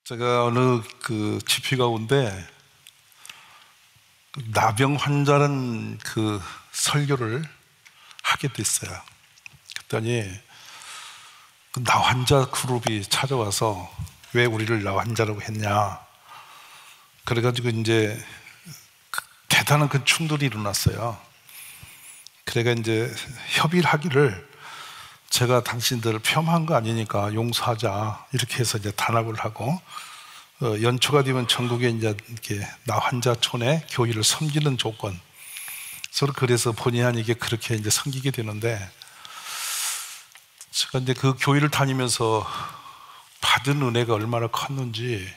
제가 어느 집회 가운데 나병 환자는 설교를 하게 됐어요. 그랬더니 나 환자 그룹이 찾아와서 왜 우리를 나 환자라고 했냐. 그래가지고 이제 대단한 충돌이 일어났어요. 그래가 이제 협의를 하기를 제가 당신들을 폄하한 거 아니니까 용서하자 이렇게 해서 이제 단합을 하고 연초가 되면 전국에 이제 이렇게 나 환자촌에 교회를 섬기는 조건 서로 그래서 본의 아니게 그렇게 이제 섬기게 되는데 제가 이제 그 교회를 다니면서 받은 은혜가 얼마나 컸는지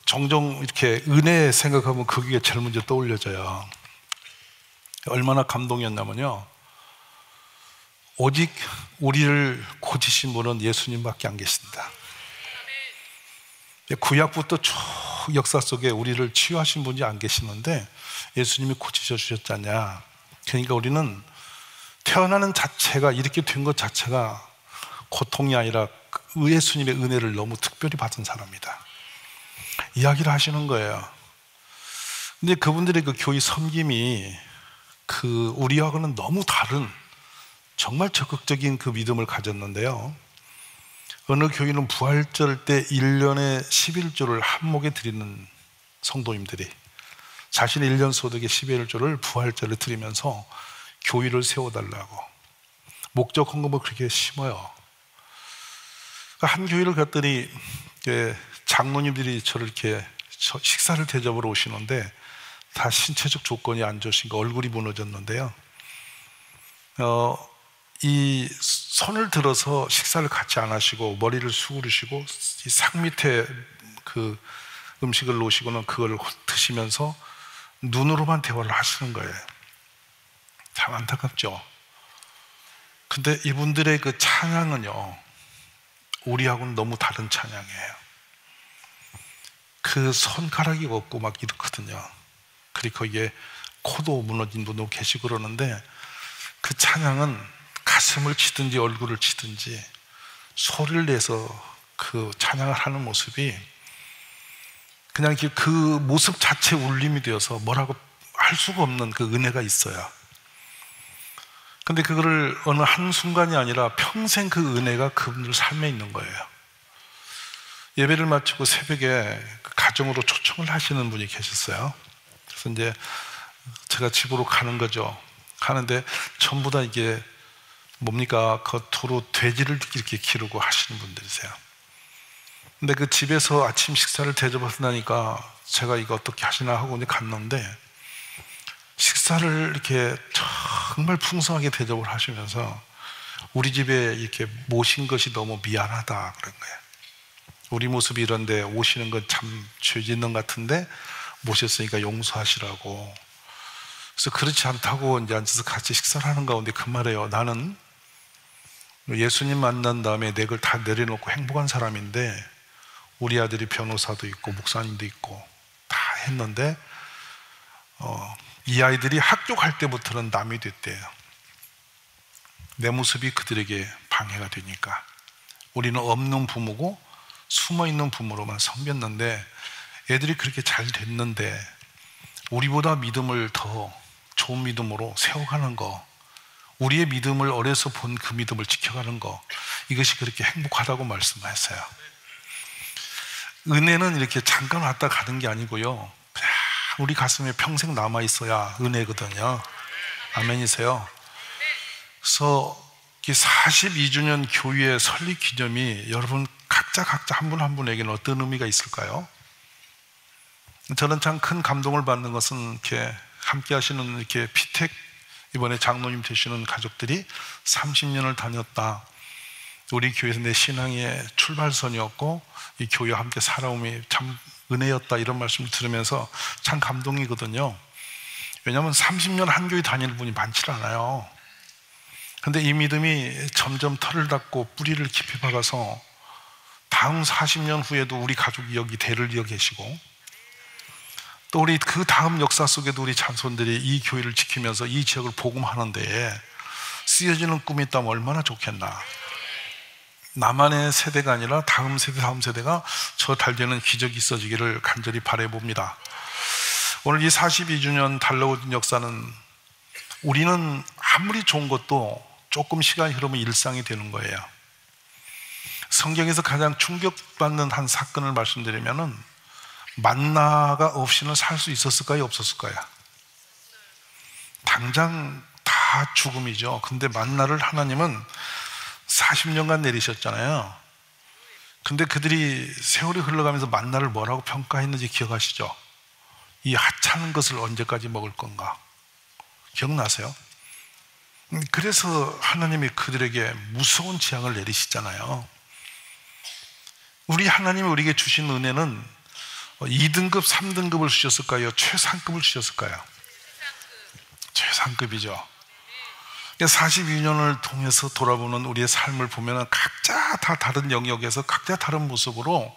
종종 이렇게 은혜 생각하면 그게 제일 먼저 떠올려져요. 얼마나 감동이었냐면요. 오직 우리를 고치신 분은 예수님밖에 안 계신다. 구약부터 쭉 역사 속에 우리를 치유하신 분이 안 계시는데 예수님이 고치셔 주셨잖냐. 그러니까 우리는 태어나는 자체가 이렇게 된 것 자체가 고통이 아니라 예수님의 은혜를 너무 특별히 받은 사람이다. 이야기를 하시는 거예요. 근데 그분들의 교회 섬김이 우리하고는 너무 다른 정말 적극적인 믿음을 가졌는데요. 어느 교회는 부활절 때 1년에 11조를 한목에 드리는 성도님들이 자신의 1년 소득의 11조를 부활절에 드리면서 교회를 세워달라고 목적 헌금을 그렇게 심어요. 한 교회를 갔더니 장로님들이 저를 이렇게 식사를 대접으로 오시는데 다 신체적 조건이 안 좋으신가 얼굴이 무너졌는데요. 이 손을 들어서 식사를 같이 안 하시고 머리를 수그르시고 이 상 밑에 음식을 놓으시고는 그걸 드시면서 눈으로만 대화를 하시는 거예요. 참 안타깝죠. 근데 이분들의 찬양은요, 우리하고는 너무 다른 찬양이에요. 손가락이 없고 막 이렇거든요. 그리고 이게 코도 무너진 분도 계시고 그러는데 그 찬양은 가슴을 치든지 얼굴을 치든지 소리를 내서 찬양을 하는 모습이 그냥 그 모습 자체 울림이 되어서 뭐라고 할 수가 없는 은혜가 있어요. 근데 그거를 어느 한순간이 아니라 평생 은혜가 그분들 삶에 있는 거예요. 예배를 마치고 새벽에 가정으로 초청을 하시는 분이 계셨어요. 그래서 이제 제가 집으로 가는 거죠. 가는데 전부 다 이게 뭡니까? 겉으로 돼지를 이렇게 기르고 하시는 분들이세요. 근데 집에서 아침 식사를 대접하시다니까 제가 이거 어떻게 하시나 하고 이제 갔는데 식사를 이렇게 정말 풍성하게 대접을 하시면서 우리 집에 이렇게 모신 것이 너무 미안하다 그런 거예요. 우리 모습이 이런데 오시는 건 참 죄 짓는 것 같은데 모셨으니까 용서하시라고. 그래서 그렇지 않다고 이제 앉아서 같이 식사를 하는 가운데 그 말이에요. 나는 예수님 만난 다음에 내 걸 다 내려놓고 행복한 사람인데 우리 아들이 변호사도 있고 목사님도 있고 다 했는데 이 아이들이 학교 갈 때부터는 남이 됐대요. 내 모습이 그들에게 방해가 되니까 우리는 없는 부모고 숨어있는 부모로만 섬겼는데 애들이 그렇게 잘 됐는데 우리보다 믿음을 더 좋은 믿음으로 세워가는 거, 우리의 믿음을 어려서 본 그 믿음을 지켜가는 거, 이것이 그렇게 행복하다고 말씀하셨어요. 은혜는 이렇게 잠깐 왔다 가는 게 아니고요, 그냥 우리 가슴에 평생 남아있어야 은혜거든요. 아멘이세요? 그래서 42주년 교회 설립 기념이 여러분 각자 한 분 한 분에게는 어떤 의미가 있을까요? 저는 참 큰 감동을 받는 것은 이렇게 함께 하시는 이렇게 피택 이번에 장로님 되시는 가족들이 30년을 다녔다. 우리 교회에서 내 신앙의 출발선이었고 이 교회와 함께 살아옴이 참 은혜였다. 이런 말씀을 들으면서 참 감동이거든요. 왜냐하면 30년 한 교회 다니는 분이 많지 않아요. 근데 이 믿음이 점점 털을 닫고 뿌리를 깊이 박아서 다음 40년 후에도 우리 가족이 여기 대를 이어 계시고 또 우리 그 다음 역사 속에도 우리 자손들이 이 교회를 지키면서 이 지역을 복음하는 데에 쓰여지는 꿈이 있다면 얼마나 좋겠나. 나만의 세대가 아니라 다음 세대, 다음 세대가 저 달되는 기적이 있어지기를 간절히 바라봅니다. 오늘 이 42주년 달러오든 역사는 우리는 아무리 좋은 것도 조금 시간이 흐르면 일상이 되는 거예요. 성경에서 가장 충격받는 한 사건을 말씀드리면은 만나가 없이는 살 수 있었을까요? 없었을까요? 당장 다 죽음이죠. 근데 만나를 하나님은 40년간 내리셨잖아요. 근데 그들이 세월이 흘러가면서 만나를 뭐라고 평가했는지 기억하시죠? 이 하찮은 것을 언제까지 먹을 건가? 기억나세요? 그래서 하나님이 그들에게 무서운 재앙을 내리시잖아요. 우리 하나님이 우리에게 주신 은혜는 2등급, 3등급을 주셨을까요? 최상급을 주셨을까요? 최상급이죠. 42년을 통해서 돌아보는 우리의 삶을 보면 각자 다 다른 영역에서 각자 다른 모습으로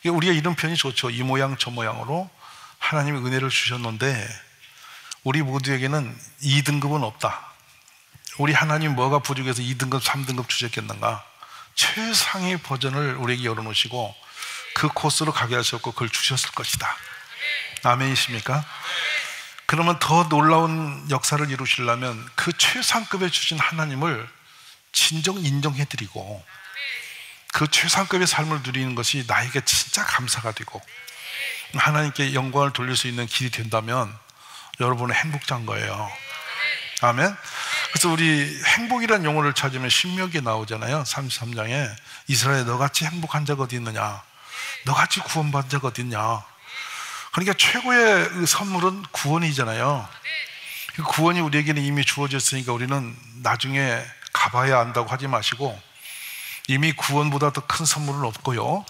우리가 이런 편이 좋죠. 이 모양 저 모양으로 하나님이 은혜를 주셨는데 우리 모두에게는 2등급은 없다. 우리 하나님 뭐가 부족해서 2등급, 3등급 주셨겠는가? 최상의 버전을 우리에게 열어놓으시고 그 코스로 가게 하셨고 그걸 주셨을 것이다. 아멘이십니까? 그러면 더 놀라운 역사를 이루시려면 그 최상급에 주신 하나님을 진정 인정해드리고 그 최상급의 삶을 누리는 것이 나에게 진짜 감사가 되고 하나님께 영광을 돌릴 수 있는 길이 된다면 여러분은 행복자인 거예요. 아멘. 그래서 우리 행복이라는 용어를 찾으면 신명기에 나오잖아요. 33장에 이스라엘에 너같이 행복한 자가 어디 있느냐, 너같이 구원받은 자가 어디 있냐. 그러니까 최고의 선물은 구원이잖아요. 구원이 우리에게는 이미 주어졌으니까 우리는 나중에 가봐야 안다고 하지 마시고 이미 구원보다 더 큰 선물은 없고요.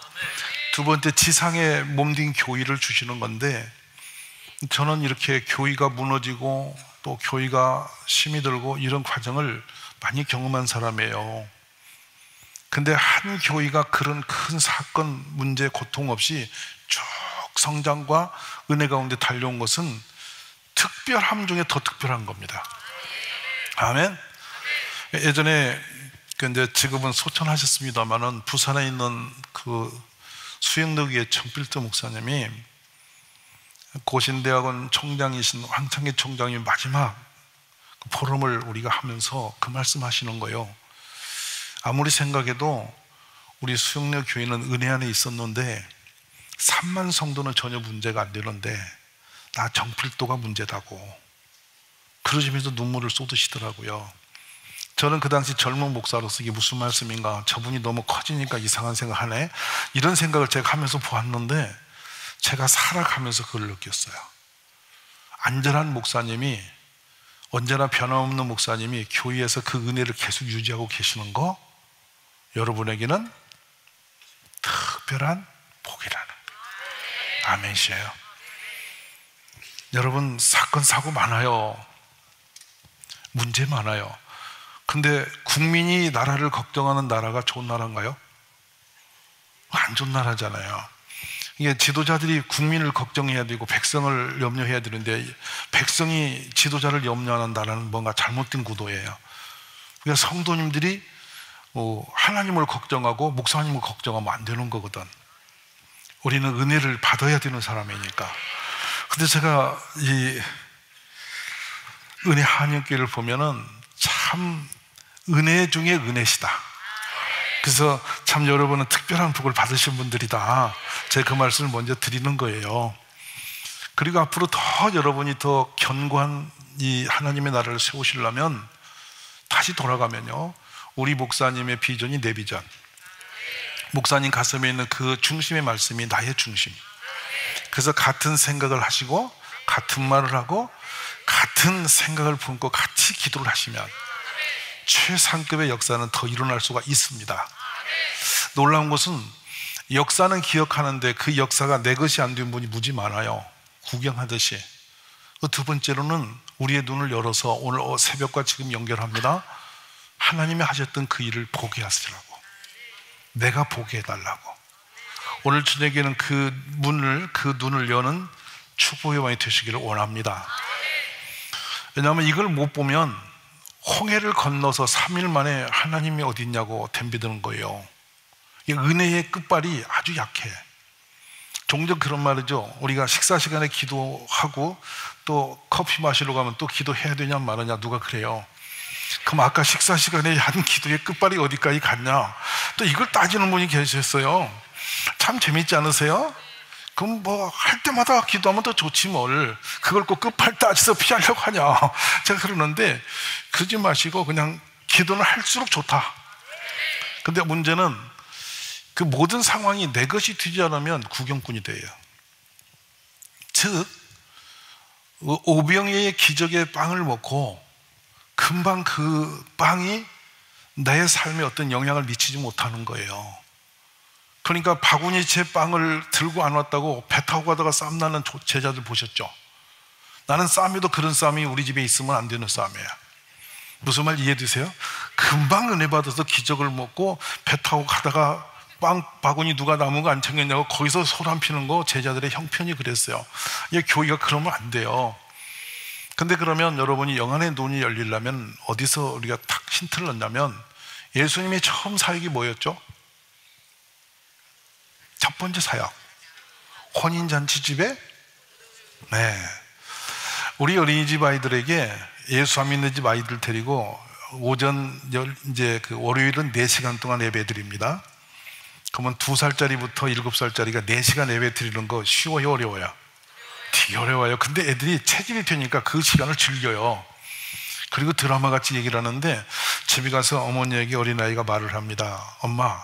두 번째, 지상에 몸된 교회를 주시는 건데 저는 이렇게 교회가 무너지고 또 교회가 힘이 들고 이런 과정을 많이 경험한 사람이에요. 근데 한 교회가 그런 큰 사건, 문제, 고통 없이 쭉 성장과 은혜 가운데 달려온 것은 특별함 중에 더 특별한 겁니다. 아멘. 예전에 근데 지금은 소천하셨습니다만은 부산에 있는 그 수영덕위의 청필도 목사님이 고신대학원 총장이신 황창기 총장이 마지막 포럼을 우리가 하면서 그 말씀하시는 거예요. 아무리 생각해도 우리 수영역 교회는 은혜 안에 있었는데 3만 성도는 전혀 문제가 안 되는데 나 정필도가 문제다고 그러시면서 눈물을 쏟으시더라고요. 저는 그 당시 젊은 목사로서 이게 무슨 말씀인가, 저분이 너무 커지니까 이상한 생각하네, 이런 생각을 제가 하면서 보았는데 제가 살아가면서 그걸 느꼈어요. 안전한 목사님이, 언제나 변함없는 목사님이 교회에서 그 은혜를 계속 유지하고 계시는 거 여러분에게는 특별한 복이라는 거예요. 아멘이에요. 여러분, 사건 사고 많아요. 문제 많아요. 근데 국민이 나라를 걱정하는 나라가 좋은 나라인가요? 안 좋은 나라잖아요. 이게 지도자들이 국민을 걱정해야 되고 백성을 염려해야 되는데 백성이 지도자를 염려하는 나라는 뭔가 잘못된 구도예요. 그러니까 성도님들이 하나님을 걱정하고 목사님을 걱정하면 안 되는 거거든. 우리는 은혜를 받아야 되는 사람이니까. 근데 제가 이 은혜 한영교회를 보면은 참 은혜 중에 은혜시다. 그래서 참 여러분은 특별한 복을 받으신 분들이다. 제가 그 말씀을 먼저 드리는 거예요. 그리고 앞으로 더 여러분이 더 견고한 이 하나님의 나라를 세우시려면 다시 돌아가면요, 우리 목사님의 비전이 내 비전, 목사님 가슴에 있는 그 중심의 말씀이 나의 중심. 그래서 같은 생각을 하시고 같은 말을 하고 같은 생각을 품고 같이 기도를 하시면 최상급의 역사는 더 일어날 수가 있습니다. 놀라운 것은 역사는 기억하는데 그 역사가 내 것이 안 된 분이 무지 많아요. 구경하듯이. 두 번째로는 우리의 눈을 열어서 오늘 새벽과 지금 연결합니다. 하나님이 하셨던 그 일을 보게 하시라고, 내가 보게 해달라고. 오늘 저녁에는 그 눈을 여는 축복의 왕이 되시기를 원합니다. 왜냐하면 이걸 못 보면 홍해를 건너서 3일 만에 하나님이 어디 있냐고 덤비드는 거예요. 이 은혜의 끝발이 아주 약해. 종종 그런 말이죠. 우리가 식사 시간에 기도하고 또 커피 마시러 가면 또 기도해야 되냐 말하냐, 누가 그래요. 그럼 아까 식사 시간에 한 기도의 끝발이 어디까지 갔냐, 또 이걸 따지는 분이 계셨어요. 참 재밌지 않으세요? 그럼 뭐 할 때마다 기도하면 더 좋지 뭘 그걸 꼭 끝발 따져서 피하려고 하냐. 제가 그러는데 그러지 마시고 그냥 기도는 할수록 좋다. 근데 문제는 그 모든 상황이 내 것이 되지 않으면 구경꾼이 돼요. 즉 오병이의 기적의 빵을 먹고 금방 그 빵이 내 삶에 어떤 영향을 미치지 못하는 거예요. 그러니까 바구니째 빵을 들고 안 왔다고 배 타고 가다가 쌈나는 제자들 보셨죠? 나는 쌈에도 그런 쌈이 우리 집에 있으면 안 되는 쌈이에요. 무슨 말 이해되세요? 금방 은혜 받아서 기적을 먹고 배 타고 가다가 빵 바구니 누가 남은 거 안 챙겼냐고 거기서 소란 피는 거, 제자들의 형편이 그랬어요. 이게 교회가 그러면 안 돼요. 근데 그러면 여러분이 영안의 눈이 열리려면 어디서 우리가 탁 힌트를 넣냐면, 예수님이 처음 사역이 뭐였죠? 첫 번째 사역, 혼인잔치집에, 네, 우리 어린이집 아이들에게 예수 안 믿는 집 아이들 데리고 오전 이제 그 월요일은 4시간 동안 예배 드립니다. 그러면 2살짜리부터 7살짜리가 4시간 예배 드리는 거 쉬워요, 어려워요? 되게 어려워요. 근데 애들이 체질이 되니까 그 시간을 즐겨요. 그리고 드라마 같이 얘기를 하는데 집에 가서 어머니에게 어린아이가 말을 합니다. 엄마,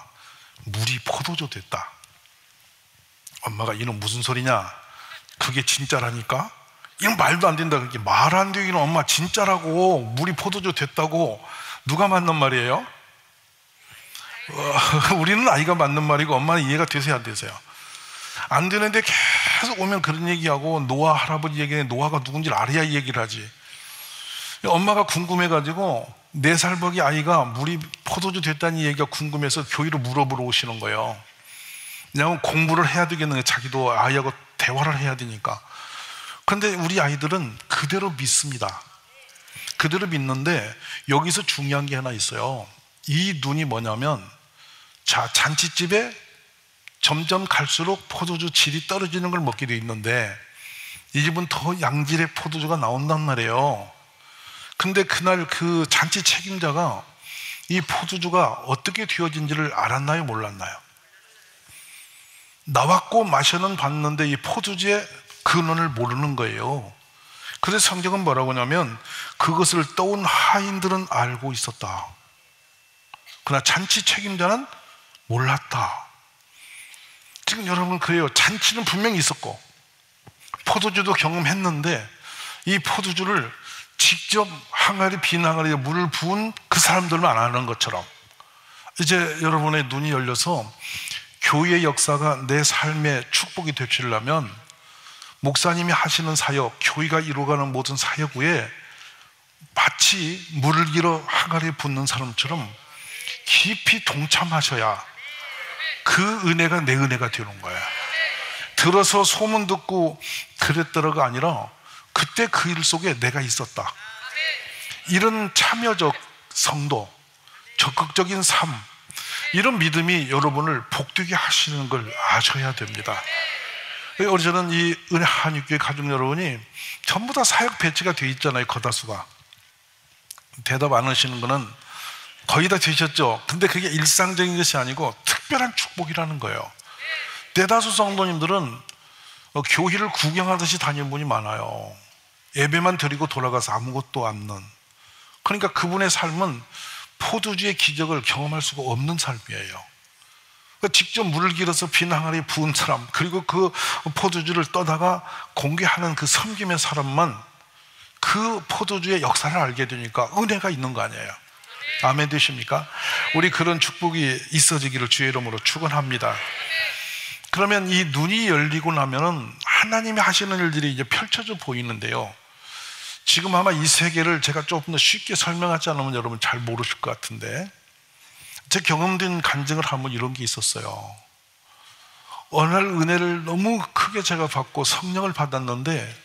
물이 포도주 됐다. 엄마가 이놈 무슨 소리냐? 그게 진짜라니까? 이건 말도 안 된다. 그렇게 말 안 되기는 엄마 진짜라고. 물이 포도주 됐다고. 누가 맞는 말이에요? 우리는 아이가 맞는 말이고 엄마는 이해가 되세요, 안 되세요? 안 되는데 계속 오면 그런 얘기하고, 노아 할아버지 얘기에 노아가 누군지를 알아야 이 얘기를 하지. 엄마가 궁금해가지고 4살 먹이 아이가 물이 포도주 됐다는 얘기가 궁금해서 교회로 물어보러 오시는 거예요. 왜냐하면 공부를 해야 되겠는 거예요. 자기도 아이하고 대화를 해야 되니까. 그런데 우리 아이들은 그대로 믿습니다. 그대로 믿는데 여기서 중요한 게 하나 있어요. 이 눈이 뭐냐면, 자, 잔치집에 점점 갈수록 포도주 질이 떨어지는 걸 먹게 돼 있는데 이 집은 더 양질의 포도주가 나온단 말이에요. 근데 그날 그 잔치 책임자가 이 포도주가 어떻게 되어진지를 알았나요, 몰랐나요? 나왔고 마셔는 봤는데 이 포도주의 근원을 모르는 거예요. 그래서 성경은 뭐라고 하냐면, 그것을 떠온 하인들은 알고 있었다. 그러나 잔치 책임자는 몰랐다. 지금 여러분 그래요. 잔치는 분명히 있었고 포도주도 경험했는데 이 포도주를 직접 항아리, 빈 항아리에 물을 부은 그 사람들만 아는 것처럼, 이제 여러분의 눈이 열려서 교회의 역사가 내 삶의 축복이 되시려면 목사님이 하시는 사역, 교회가 이루어가는 모든 사역 후에 마치 물을 길어 항아리에 붓는 사람처럼 깊이 동참하셔야 그 은혜가 내 은혜가 되는 거야. 들어서 소문 듣고 그랬더라가 아니라 그때 그 일 속에 내가 있었다. 이런 참여적 성도, 적극적인 삶, 이런 믿음이 여러분을 복되게 하시는 걸 아셔야 됩니다. 우리 저는 이 은혜 한육교회 가족 여러분이 전부 다 사역 배치가 돼 있잖아요. 거다수가. 대답 안 하시는 거는 거의 다 되셨죠. 근데 그게 일상적인 것이 아니고 특별한 축복이라는 거예요. 대다수 성도님들은 교회를 구경하듯이 다니는 분이 많아요. 예배만 드리고 돌아가서 아무것도 없는. 그러니까 그분의 삶은 포도주의 기적을 경험할 수가 없는 삶이에요. 직접 물을 길어서 빈 항아리에 부은 사람, 그리고 그 포도주를 떠다가 공개하는 그 섬김의 사람만 그 포도주의 역사를 알게 되니까 은혜가 있는 거 아니에요. 아멘 되십니까? 우리 그런 축복이 있어지기를 주의 이름으로 축원합니다. 그러면 이 눈이 열리고 나면은 하나님이 하시는 일들이 이제 펼쳐져 보이는데요. 지금 아마 이 세계를 제가 조금 더 쉽게 설명하지 않으면 여러분 잘 모르실 것 같은데, 제 경험된 간증을 하면 이런 게 있었어요. 어느 날 은혜를 너무 크게 제가 받고 성령을 받았는데,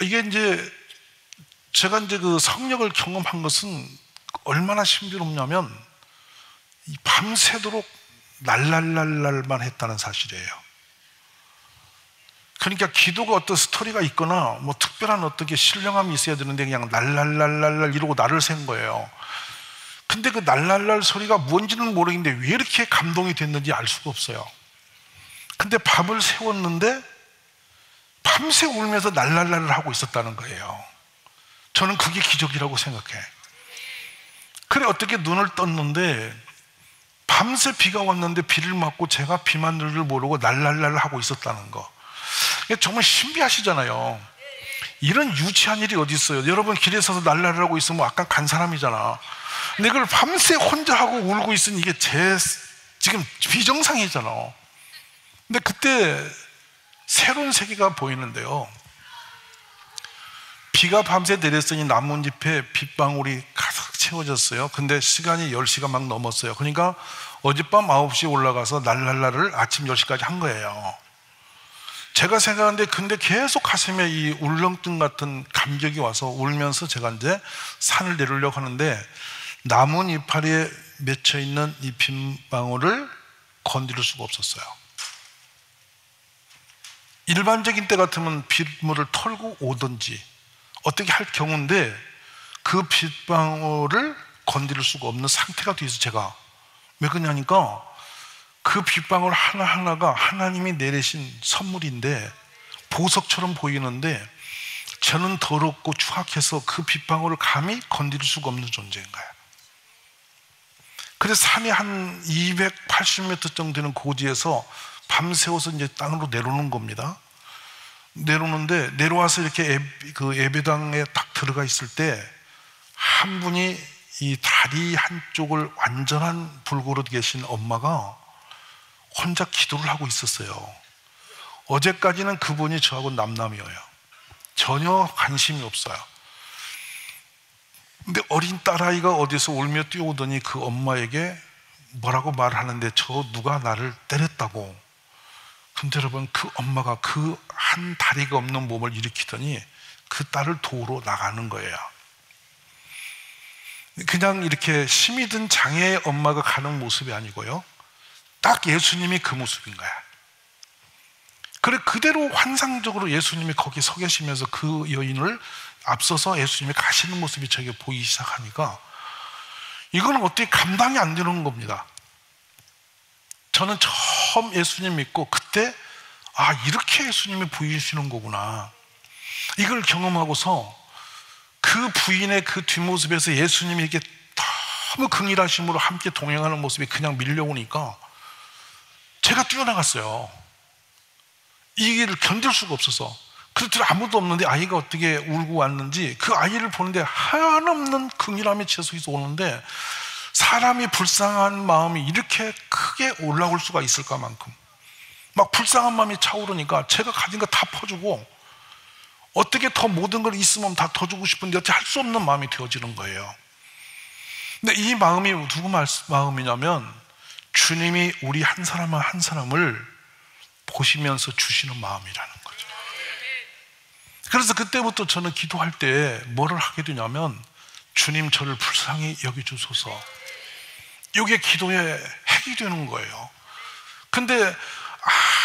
이게 이제 제가 이제 그 성령을 경험한 것은 얼마나 신비롭냐면 밤새도록 날랄랄랄만 했다는 사실이에요. 그러니까 기도가 어떤 스토리가 있거나 뭐 특별한 어떻게 신령함이 있어야 되는데 그냥 날랄랄랄 이러고 날을 샌 거예요. 근데 그 날랄랄 소리가 뭔지는 모르겠는데 왜 이렇게 감동이 됐는지 알 수가 없어요. 근데 밤을 새웠는데 밤새 울면서 날랄랄을 하고 있었다는 거예요. 저는 그게 기적이라고 생각해. 그래 어떻게 눈을 떴는데 밤새 비가 왔는데 비를 맞고 제가 비 맞는 줄 모르고 날랄랄 하고 있었다는 거. 정말 신비하시잖아요. 이런 유치한 일이 어디 있어요? 여러분 길에 서서 날랄을 하고 있으면 약간 간 사람이잖아. 근데 그걸 밤새 혼자 하고 울고 있으니 이게 지금 비정상이잖아. 근데 그때 새로운 세계가 보이는데요. 비가 밤새 내렸으니 나뭇잎에 빗방울이 가득 채워졌어요. 근데 시간이 10시가 막 넘었어요. 그러니까 어젯밤 9시에 올라가서 날랄라를 아침 10시까지 한 거예요. 제가 생각하는데 근데 계속 가슴에 이 울렁증 같은 감격이 와서 울면서 제가 이제 산을 내려오려고 하는데 나뭇 이파리에 맺혀 있는 이 빗방울을 건드릴 수가 없었어요. 일반적인 때 같으면 빗물을 털고 오든지 어떻게 할 경우인데 그 빗방울을 건드릴 수가 없는 상태가 돼서 제가 왜 그러냐니까 그 빗방울 하나하나가 하나님이 내리신 선물인데 보석처럼 보이는데 저는 더럽고 추악해서 그 빗방울을 감히 건드릴 수가 없는 존재인 거예요. 그래서 산이 한 280m 정도 되는 고지에서 밤새워서 이제 땅으로 내려오는 겁니다. 내려오는데 내려와서 이렇게 그 예배당에 딱 들어가 있을 때 한 분이 이 다리 한쪽을 완전한 불구로 계신 엄마가 혼자 기도를 하고 있었어요. 어제까지는 그분이 저하고 남남이에요. 전혀 관심이 없어요. 근데 어린 딸아이가 어디서 울며 뛰어오더니 그 엄마에게 뭐라고 말하는데 저 누가 나를 때렸다고. 근데 여러분 그 엄마가 그 한 다리가 없는 몸을 일으키더니 그 딸을 도우러 나가는 거예요. 그냥 이렇게 힘이 든 장애의 엄마가 가는 모습이 아니고요. 딱 예수님이 그 모습인 거야. 그래 그대로 환상적으로 예수님이 거기 서 계시면서 그 여인을 앞서서 예수님이 가시는 모습이 저에게 보이기 시작하니까 이거는 어떻게 감당이 안 되는 겁니다. 저는 처음 예수님 믿고 그때 아 이렇게 예수님이 보이시는 거구나 이걸 경험하고서 그 부인의 그 뒷모습에서 예수님이 이렇게 너무 긍휼하심으로 함께 동행하는 모습이 그냥 밀려오니까 제가 뛰어나갔어요. 이 일을 견딜 수가 없어서. 그래도 아무도 없는데 아이가 어떻게 울고 왔는지 그 아이를 보는데 한없는 긍휼함이 채속해서 오는데 사람이 불쌍한 마음이 이렇게 크게 올라올 수가 있을까 만큼 막 불쌍한 마음이 차오르니까 제가 가진 거 다 퍼주고 어떻게 더 모든 걸 있으면 다 더 주고 싶은데 어떻게 할 수 없는 마음이 되어지는 거예요. 근데 이 마음이 누구 마음이냐면 주님이 우리 한 사람 한 사람을 보시면서 주시는 마음이라는 거죠. 그래서 그때부터 저는 기도할 때 뭐를 하게 되냐면 주님 저를 불쌍히 여겨주소서. 이게 기도의 핵이 되는 거예요. 근데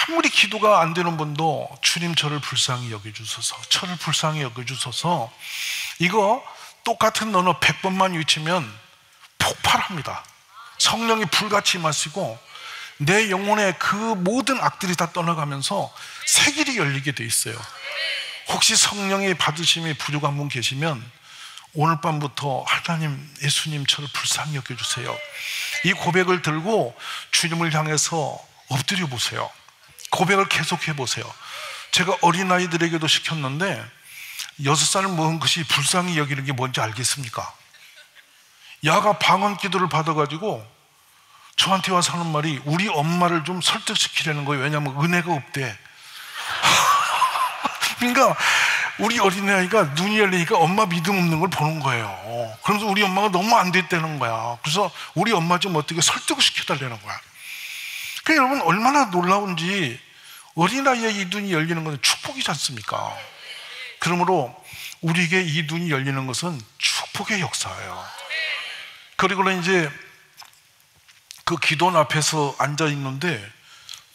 아무리 기도가 안 되는 분도 주님 저를 불쌍히 여겨주소서, 저를 불쌍히 여겨주소서, 이거 똑같은 언어 100번만 외치면 폭발합니다. 성령이 불같이 임하시고 내 영혼의 그 모든 악들이 다 떠나가면서 새 길이 열리게 돼 있어요. 혹시 성령의 받으심이 부족한 분 계시면 오늘 밤부터 하나님, 예수님 저를 불쌍히 여겨주세요. 이 고백을 들고 주님을 향해서 엎드려 보세요. 고백을 계속해 보세요. 제가 어린아이들에게도 시켰는데 6살 먹은 것이 불쌍히 여기는 게 뭔지 알겠습니까? 야가 방언 기도를 받아가지고 저한테 와서 하는 말이 우리 엄마를 좀 설득시키려는 거예요. 왜냐하면 은혜가 없대. 그러니까 우리 어린아이가 눈이 열리니까 엄마 믿음 없는 걸 보는 거예요. 그래서 우리 엄마가 너무 안 됐다는 거야. 그래서 우리 엄마 좀 어떻게 설득을 시켜달라는 거야. 그러니까 여러분 얼마나 놀라운지 어린아이의 이 눈이 열리는 건 축복이지 않습니까? 그러므로 우리에게 이 눈이 열리는 것은 축복의 역사예요. 그리고는 이제 그 기도원 앞에서 앉아 있는데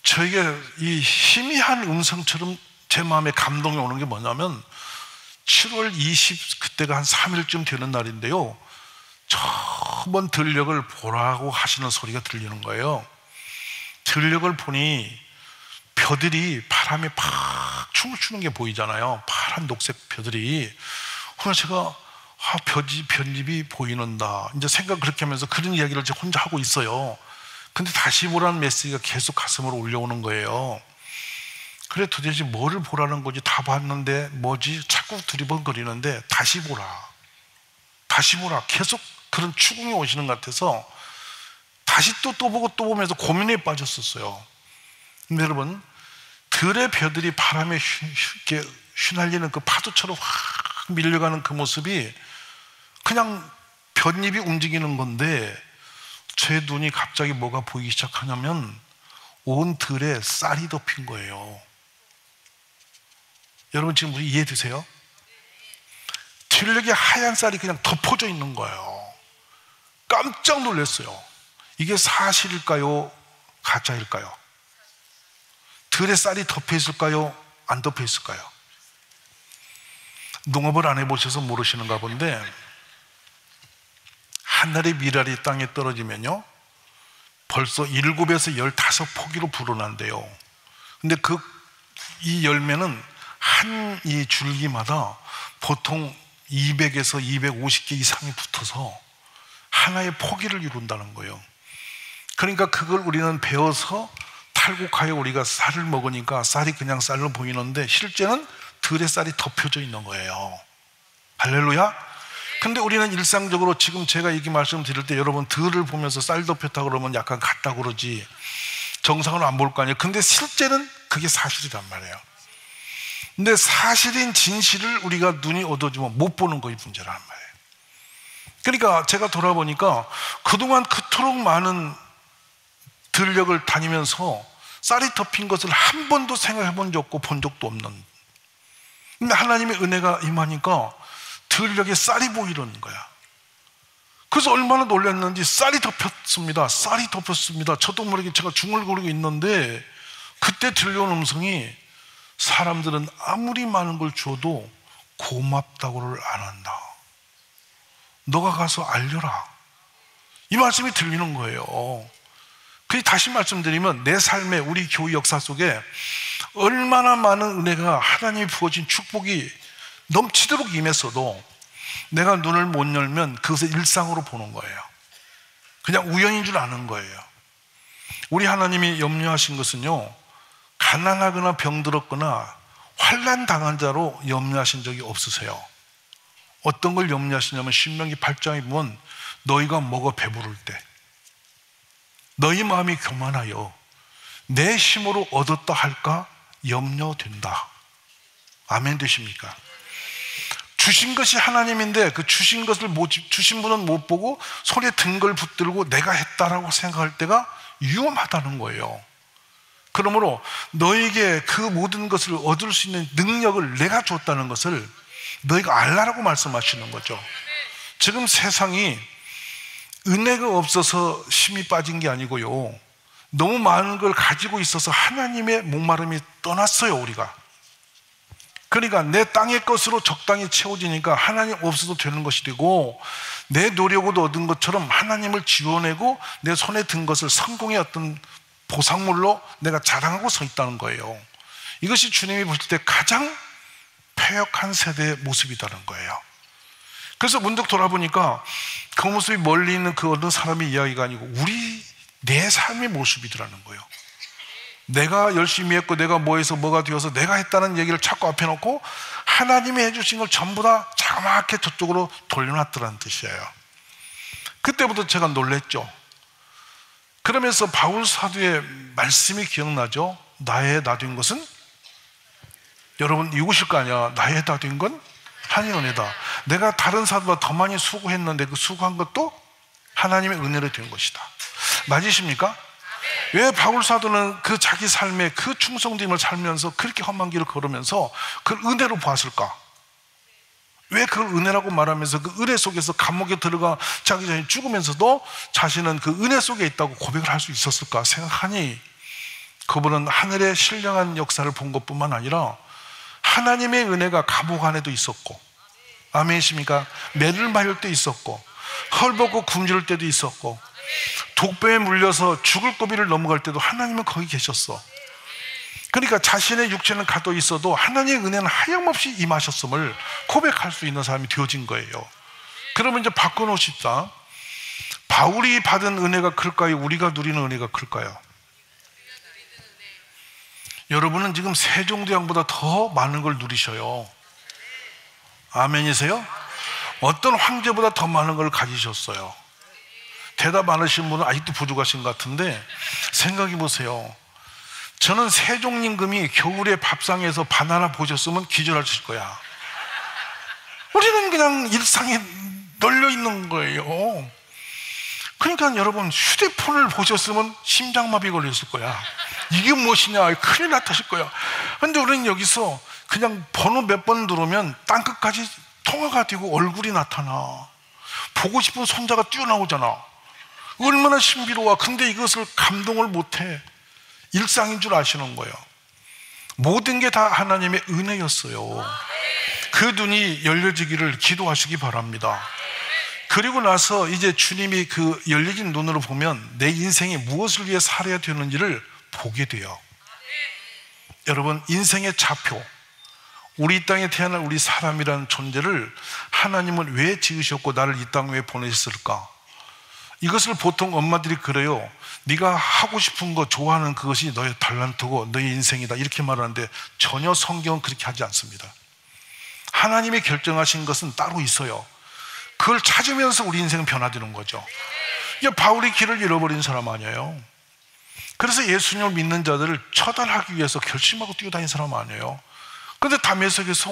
저에게 이 희미한 음성처럼 제 마음에 감동이 오는 게 뭐냐면 7월 20 그때가 한 3일쯤 되는 날인데요, 처음 들녘을 보라고 하시는 소리가 들리는 거예요. 들녘을 보니 벼들이 바람에 팍 춤을 추는 게 보이잖아요. 파란 녹색 벼들이. 그래서 제가 벼잎이 보이는다, 이제 생각 그렇게 하면서 그런 이야기를 제가 혼자 하고 있어요. 근데 다시 보라는 메시지가 계속 가슴으로 올려오는 거예요. 그래 도대체 뭐를 보라는 거지? 다 봤는데 뭐지? 자꾸 두리번거리는데 다시 보라, 다시 보라, 계속 그런 추궁이 오시는 것 같아서 다시 또 보고 또 보면서 고민에 빠졌었어요. 근데 여러분, 들의 벼들이 바람에 이렇게 휘날리는 그 파도처럼 확 밀려가는 그 모습이 그냥 벼잎이 움직이는 건데 제 눈이 갑자기 뭐가 보이기 시작하냐면 온 들에 쌀이 덮인 거예요. 여러분 지금 우리 이해되세요? 들녘에 하얀 쌀이 그냥 덮어져 있는 거예요. 깜짝 놀랐어요. 이게 사실일까요? 가짜일까요? 들에 쌀이 덮여 있을까요? 안 덮여 있을까요? 농업을 안 해보셔서 모르시는가 본데 하늘의 미랄이 땅에 떨어지면요 벌써 7에서 15포기로 불어난대요. 근데 이 열매는 한 이 줄기마다 보통 200에서 250개 이상이 붙어서 하나의 포기를 이룬다는 거예요. 그러니까 그걸 우리는 배워서 탈곡하여 우리가 쌀을 먹으니까 쌀이 그냥 쌀로 보이는데 실제는 들의 쌀이 덮여져 있는 거예요. 할렐루야. 근데 우리는 일상적으로 지금 제가 이렇게 말씀드릴 때 여러분 들을 보면서 쌀 덮였다고 그러면 약간 같다고 그러지 정상으로 안 볼 거 아니에요. 근데 실제는 그게 사실이란 말이에요. 근데 사실인 진실을 우리가 눈이 어두워지면 못 보는 거이 문제란 말이에요. 그러니까 제가 돌아보니까 그동안 그토록 많은 들녘을 다니면서 쌀이 덮인 것을 한 번도 생각해 본 적 없고 본 적도 없는, 근데 하나님의 은혜가 임하니까 들녘에 쌀이 보이는 거야. 그래서 얼마나 놀랐는지 쌀이 덮였습니다. 쌀이 덮였습니다. 저도 모르게 제가 중얼거리고 있는데 그때 들려온 음성이 사람들은 아무리 많은 걸 줘도 고맙다고를 안 한다. 너가 가서 알려라. 이 말씀이 들리는 거예요. 그래서 다시 말씀드리면 내 삶에 우리 교회 역사 속에 얼마나 많은 은혜가 하나님이 부어진 축복이 넘치도록 임했어도 내가 눈을 못 열면 그것을 일상으로 보는 거예요. 그냥 우연인 줄 아는 거예요. 우리 하나님이 염려하신 것은요 가난하거나 병들었거나 환난 당한 자로 염려하신 적이 없으세요. 어떤 걸 염려하시냐면 신명기 8장에 보면 너희가 먹어 배부를 때 너희 마음이 교만하여 내 힘으로 얻었다 할까 염려된다. 아멘 되십니까? 주신 것이 하나님인데 그 주신 것을 주신 분은 못 보고 손에 든 걸 붙들고 내가 했다라고 생각할 때가 위험하다는 거예요. 그러므로 너에게 그 모든 것을 얻을 수 있는 능력을 내가 줬다는 것을 너희가 알라라고 말씀하시는 거죠. 지금 세상이 은혜가 없어서 힘이 빠진 게 아니고요 너무 많은 걸 가지고 있어서 하나님의 목마름이 떠났어요. 우리가 그러니까 내 땅의 것으로 적당히 채워지니까 하나님 없어도 되는 것이 되고 내 노력으로 얻은 것처럼 하나님을 지워내고 내 손에 든 것을 성공의 어떤 보상물로 내가 자랑하고 서 있다는 거예요. 이것이 주님이 보실 때 가장 패역한 세대의 모습이라는 거예요. 그래서 문득 돌아보니까 그 모습이 멀리 있는 그 어떤 사람의 이야기가 아니고 내 삶의 모습이더라는 거예요. 내가 열심히 했고 내가 뭐해서 뭐가 되어서 내가 했다는 얘기를 자꾸 앞에 놓고 하나님이 해주신 걸 전부 다 자막하게 저쪽으로 돌려놨더라는 뜻이에요. 그때부터 제가 놀랬죠. 그러면서 바울 사도의 말씀이 기억나죠. 나의 나 된 것은 여러분 이웃일 거 아니야. 나의 나 된 건 하나님의 은혜다. 내가 다른 사도보다 더 많이 수고했는데 그 수고한 것도 하나님의 은혜로 된 것이다. 맞으십니까? 왜 바울 사도는 그 자기 삶의 그 충성됨을 살면서 그렇게 험한 길을 걸으면서 그걸 은혜로 보았을까? 왜 그걸 은혜라고 말하면서 그 은혜 속에서 감옥에 들어가 자기 자신이 죽으면서도 자신은 그 은혜 속에 있다고 고백을 할 수 있었을까 생각하니, 그분은 하늘의 신령한 역사를 본 것뿐만 아니라 하나님의 은혜가 감옥 안에도 있었고, 아멘이십니까? 매를 맞을 때 있었고, 헐벗고 굶주릴 때도 있었고, 독뱀에 물려서 죽을 고비를 넘어갈 때도 하나님은 거기 계셨어. 그러니까 자신의 육체는 가도 있어도 하나님의 은혜는 하염없이 임하셨음을 고백할 수 있는 사람이 되어진 거예요. 그러면 이제 바꿔놓으십시다. 바울이 받은 은혜가 클까요? 우리가 누리는 은혜가 클까요? 여러분은 지금 세종대왕보다 더 많은 걸 누리셔요. 아멘이세요? 어떤 황제보다 더 많은 걸 가지셨어요. 대답 안 하신 분은 아직도 부족하신 것 같은데, 생각해 보세요. 저는 세종임금이 겨울에 밥상에서 바나나 보셨으면 기절하실 거야. 우리는 그냥 일상에 널려 있는 거예요. 그러니까 여러분, 휴대폰을 보셨으면 심장마비 걸렸을 거야. 이게 무엇이냐, 큰일 났다실 거야. 근데 우리는 여기서 그냥 번호 몇 번 누르면 땅끝까지 통화가 되고 얼굴이 나타나. 보고 싶은 손자가 뛰어나오잖아. 얼마나 신비로워. 근데 이것을 감동을 못해. 일상인 줄 아시는 거예요. 모든 게 다 하나님의 은혜였어요. 그 눈이 열려지기를 기도하시기 바랍니다. 그리고 나서 이제 주님이 그 열려진 눈으로 보면 내 인생이 무엇을 위해 살아야 되는지를 보게 돼요. 여러분, 인생의 좌표, 우리 이 땅에 태어날 우리 사람이라는 존재를 하나님은 왜 지으셨고 나를 이 땅에 왜 보내셨을까? 이것을 보통 엄마들이 그래요. 네가 하고 싶은 거, 좋아하는 그것이 너의 달란트고 너의 인생이다, 이렇게 말하는데 전혀 성경은 그렇게 하지 않습니다. 하나님이 결정하신 것은 따로 있어요. 그걸 찾으면서 우리 인생은 변화되는 거죠. 이게 바울이 길을 잃어버린 사람 아니에요. 그래서 예수님을 믿는 자들을 처단하기 위해서 결심하고 뛰어다닌 사람 아니에요. 그런데 담에색에서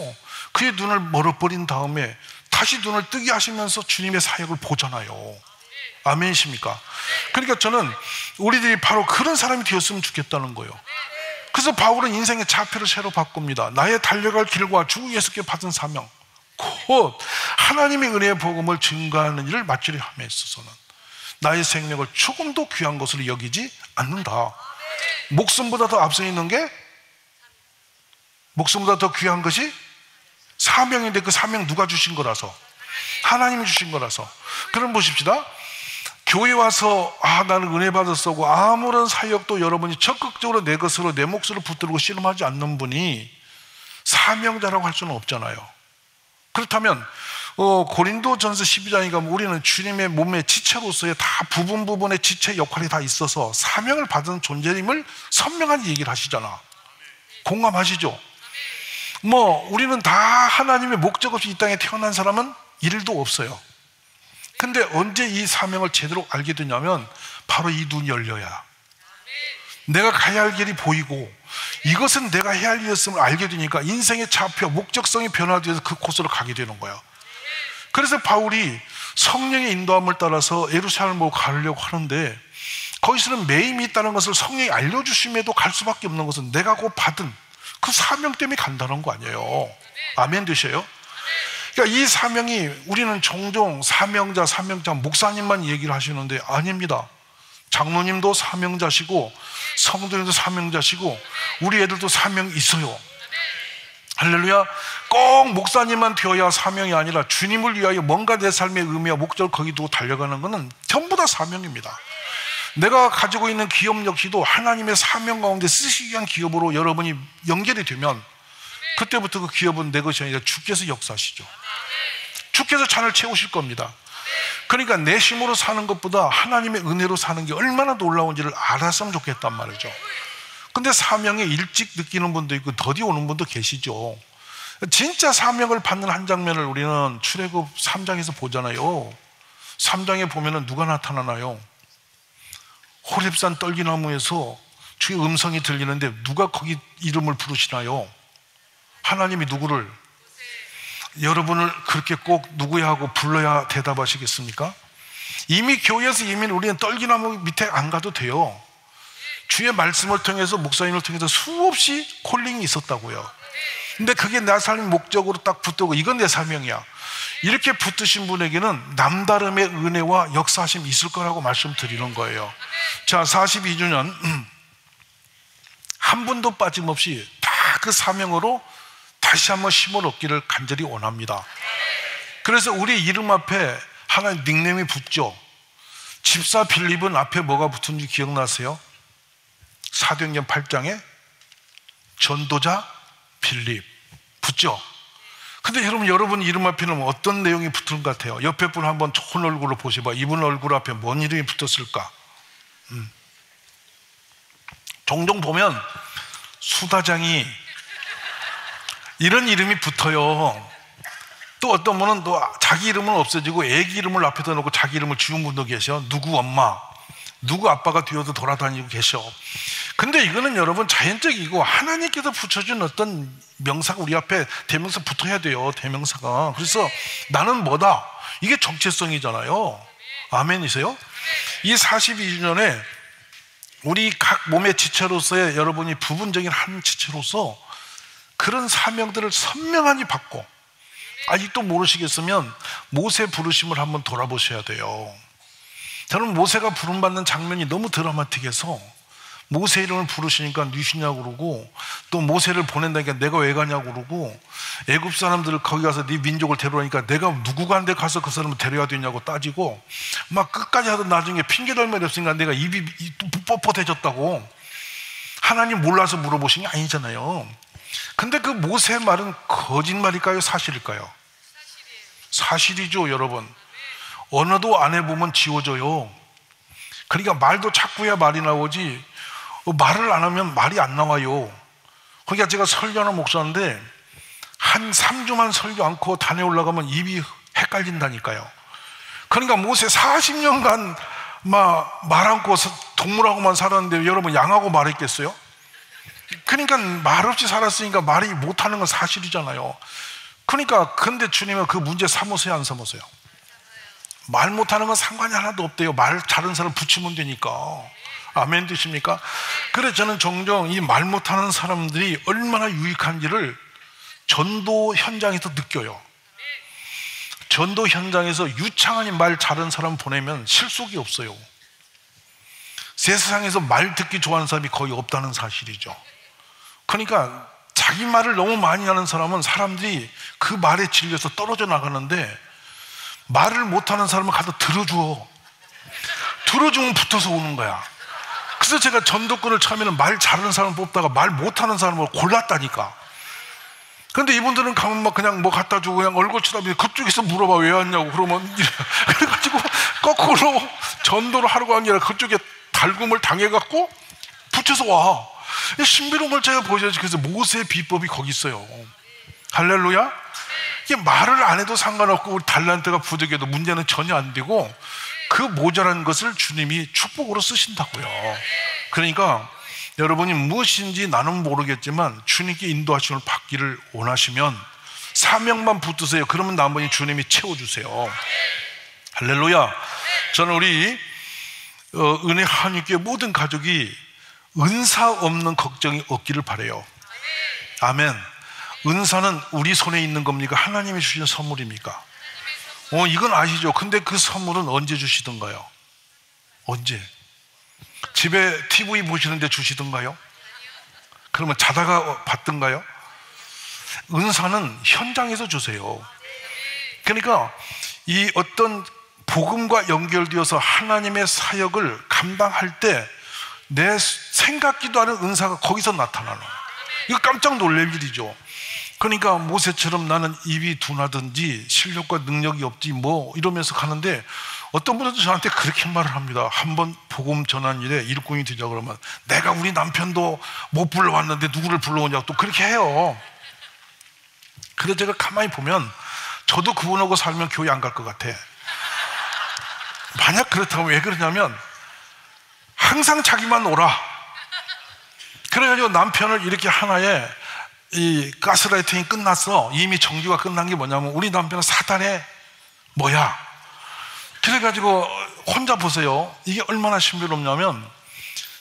그의 눈을 멀어버린 다음에 다시 눈을 뜨게 하시면서 주님의 사역을 보잖아요. 아멘이십니까? 그러니까 저는 우리들이 바로 그런 사람이 되었으면 좋겠다는 거예요. 그래서 바울은 인생의 좌표를 새로 바꿉니다. 나의 달려갈 길과 주 예수께 받은 사명, 곧 하나님의 은혜의 복음을 증거하는 일을 마치려 함에 있어서는 나의 생명을 조금도 귀한 것으로 여기지 않는다. 목숨보다 더 앞서 있는 게, 목숨보다 더 귀한 것이 사명인데, 그 사명 누가 주신 거라서? 하나님이 주신 거라서. 그럼 보십시다. 교회 와서 나는 은혜 받았어고 아무런 사역도 여러분이 적극적으로 내 것으로 내 몫으로 붙들고 씨름하지 않는 분이 사명자라고 할 수는 없잖아요. 그렇다면 고린도전서 12장에 가면 우리는 주님의 몸의 지체로서의 다 부분의 지체 역할이 다 있어서 사명을 받은 존재임을 선명한 얘기를 하시잖아. 공감하시죠? 우리는 다 하나님의 목적 없이 이 땅에 태어난 사람은 일도 없어요. 근데 언제 이 사명을 제대로 알게 되냐면 바로 이 눈이 열려야 내가 가야 할 길이 보이고 이것은 내가 해야 할 일이었음을 알게 되니까 인생의 좌표, 목적성이 변화되어서 그 코스로 가게 되는 거예요. 그래서 바울이 성령의 인도함을 따라서 예루살렘으로 가려고 하는데 거기서는 매임이 있다는 것을 성령이 알려주심에도 갈 수밖에 없는 것은 내가 곧 받은 그 사명 때문에 간다는 거 아니에요. 아멘 되셔요? 그러니까 이 사명이, 우리는 종종 사명자, 목사님만 얘기를 하시는데 아닙니다. 장로님도 사명자시고 성도님도 사명자시고 우리 애들도 사명이 있어요. 할렐루야. 꼭 목사님만 되어야 사명이 아니라 주님을 위하여 뭔가 내 삶의 의미와 목적을 거기 두고 달려가는 것은 전부 다 사명입니다. 내가 가지고 있는 기업 역시도 하나님의 사명 가운데 쓰시기 위한 기업으로 여러분이 연결이 되면 그때부터 그 기업은 내 것이 아니라 주께서 역사하시죠. 주께서 잔을 채우실 겁니다. 그러니까 내 힘으로 사는 것보다 하나님의 은혜로 사는 게 얼마나 놀라운지를 알았으면 좋겠단 말이죠. 근데 사명에 일찍 느끼는 분도 있고 더디 오는 분도 계시죠. 진짜 사명을 받는 한 장면을 우리는 출애굽 3장에서 보잖아요. 3장에 보면은 누가 나타나나요? 호렙산 떨기나무에서 주의 음성이 들리는데 누가 거기 이름을 부르시나요? 하나님이 누구를? 여러분을 그렇게 꼭 누구야 하고 불러야 대답하시겠습니까? 이미 교회에서 이미 우리는 떨기나무 밑에 안 가도 돼요. 주의 말씀을 통해서, 목사님을 통해서 수없이 콜링이 있었다고요. 근데 그게 내 삶의 목적으로 딱 붙들고 이건 내 사명이야. 이렇게 붙드신 분에게는 남다름의 은혜와 역사하심이 있을 거라고 말씀드리는 거예요. 자, 42주년 한 분도 빠짐없이 다 그 사명으로 다시 한번 힘을 얻기를 간절히 원합니다. 그래서 우리 이름 앞에 하나의 닉네임이 붙죠. 집사 빌립은 앞에 뭐가 붙은지 기억나세요? 사도행전 8장에 전도자 빌립 붙죠. 근데 여러분 이름 앞에는 어떤 내용이 붙은 것 같아요? 옆에 분 한번 좋은 얼굴로 보셔봐. 이분 얼굴 앞에 뭔 이름이 붙었을까? 종종 보면 수다장이 이런 이름이 붙어요. 또 어떤 분은 또 자기 이름은 없어지고 애기 이름을 앞에다 놓고 자기 이름을 지운 분도 계셔. 누구 엄마, 누구 아빠가 뒤에도 돌아다니고 계셔. 근데 이거는 여러분 자연적이고 하나님께서 붙여준 어떤 명사가 우리 앞에 대명사 붙어야 돼요. 대명사가. 그래서 나는 뭐다, 이게 정체성이잖아요. 아멘이세요? 이 42주년에 우리 각 몸의 지체로서의 여러분이 부분적인 한 지체로서 그런 사명들을 선명하게 받고, 아직도 모르시겠으면 모세 부르심을 한번 돌아보셔야 돼요. 저는 모세가 부름받는 장면이 너무 드라마틱해서 모세 이름을 부르시니까 누시냐고 그러고, 또 모세를 보낸다니까 내가 왜 가냐고 그러고, 애굽 사람들을 거기 가서 네 민족을 데려오니까 내가 누구가 한데 가서 그 사람을 데려야 되냐고 따지고 막 끝까지 하던 나중에 핑계댈 말이 없으니까 내가 입이 뻣뻣해졌다고. 하나님 몰라서 물어보신 게 아니잖아요. 근데 그 모세의 말은 거짓말일까요? 사실일까요? 사실이죠, 여러분. 언어도 안 해보면 지워져요. 그러니까 말도 자꾸 해야 말이 나오지, 말을 안 하면 말이 안 나와요. 그러니까 제가 설교하는 목사인데 한 3주만 설교 않고 단에 올라가면 입이 헷갈린다니까요. 그러니까 모세 40년간 말 않고 동물하고만 살았는데 여러분 양하고 말했겠어요? 그러니까 말 없이 살았으니까 말이 못하는 건 사실이잖아요. 그러니까 근데 주님은 그 문제 삼으세요, 안 삼으세요? 말 못하는 건 상관이 하나도 없대요. 말 잘하는 사람 붙이면 되니까. 아멘 되십니까? 그래서 저는 종종 이 말 못하는 사람들이 얼마나 유익한지를 전도 현장에서 느껴요. 전도 현장에서 유창한 말 잘하는 사람 보내면 실속이 없어요. 세상에서 말 듣기 좋아하는 사람이 거의 없다는 사실이죠. 그러니까 자기 말을 너무 많이 하는 사람은 사람들이 그 말에 질려서 떨어져 나가는데, 말을 못하는 사람은 가서 들어주면 붙어서 오는 거야. 그래서 제가 전도권을 처음에는 말 잘하는 사람 뽑다가 말 못하는 사람을 골랐다니까. 근데 이분들은 가면 막 그냥 뭐 갖다 주고 그냥 얼굴 쳐다보면 그쪽에서 물어봐 왜 왔냐고 그러면 그래가지고 거꾸로 전도를 하려고 한 게 아니라 그쪽에 달굼을 당해갖고 붙여서 와. 신비로운 걸 제가 보여줘야지. 그래서 모세의 비법이 거기 있어요. 할렐루야. 이게 말을 안 해도 상관없고 우리 달란트가 부족해도 문제는 전혀 안 되고, 그 모자란 것을 주님이 축복으로 쓰신다고요. 그러니까 여러분이 무엇인지 나는 모르겠지만 주님께 인도하심을 받기를 원하시면 사명만 붙드세요. 그러면 나머지 주님이 채워주세요. 할렐루야. 저는 우리 은혜 한유교회 모든 가족이 은사 없는 걱정이 없기를 바라요. 아멘. 은사는 우리 손에 있는 겁니까? 하나님이 주신 선물입니까? 이건 아시죠? 근데 그 선물은 언제 주시던가요? 언제? 집에 TV 보시는데 주시던가요? 그러면 자다가 받던가요? 은사는 현장에서 주세요. 그러니까 이 어떤 복음과 연결되어서 하나님의 사역을 감당할 때 내 생각지도 않은 은사가 거기서 나타나는, 이거 깜짝 놀랄 일이죠. 그러니까 모세처럼 나는 입이 둔하든지 실력과 능력이 없지 뭐 이러면서 가는데, 어떤 분들도 저한테 그렇게 말을 합니다. 한번 복음 전한 일에 일꾼이 되자 그러면 내가 우리 남편도 못 불러왔는데 누구를 불러오냐고 또 그렇게 해요. 그래서 제가 가만히 보면 저도 그분하고 살면 교회 안 갈 것 같아. 만약 그렇다면 왜 그러냐면 항상 자기만 오라. 그래가지고 남편을 이렇게 하나의 이 가스라이팅이 끝났어. 이미 정규가 끝난 게 뭐냐면 우리 남편은 사단의 뭐야. 그래가지고 혼자 보세요. 이게 얼마나 신비롭냐면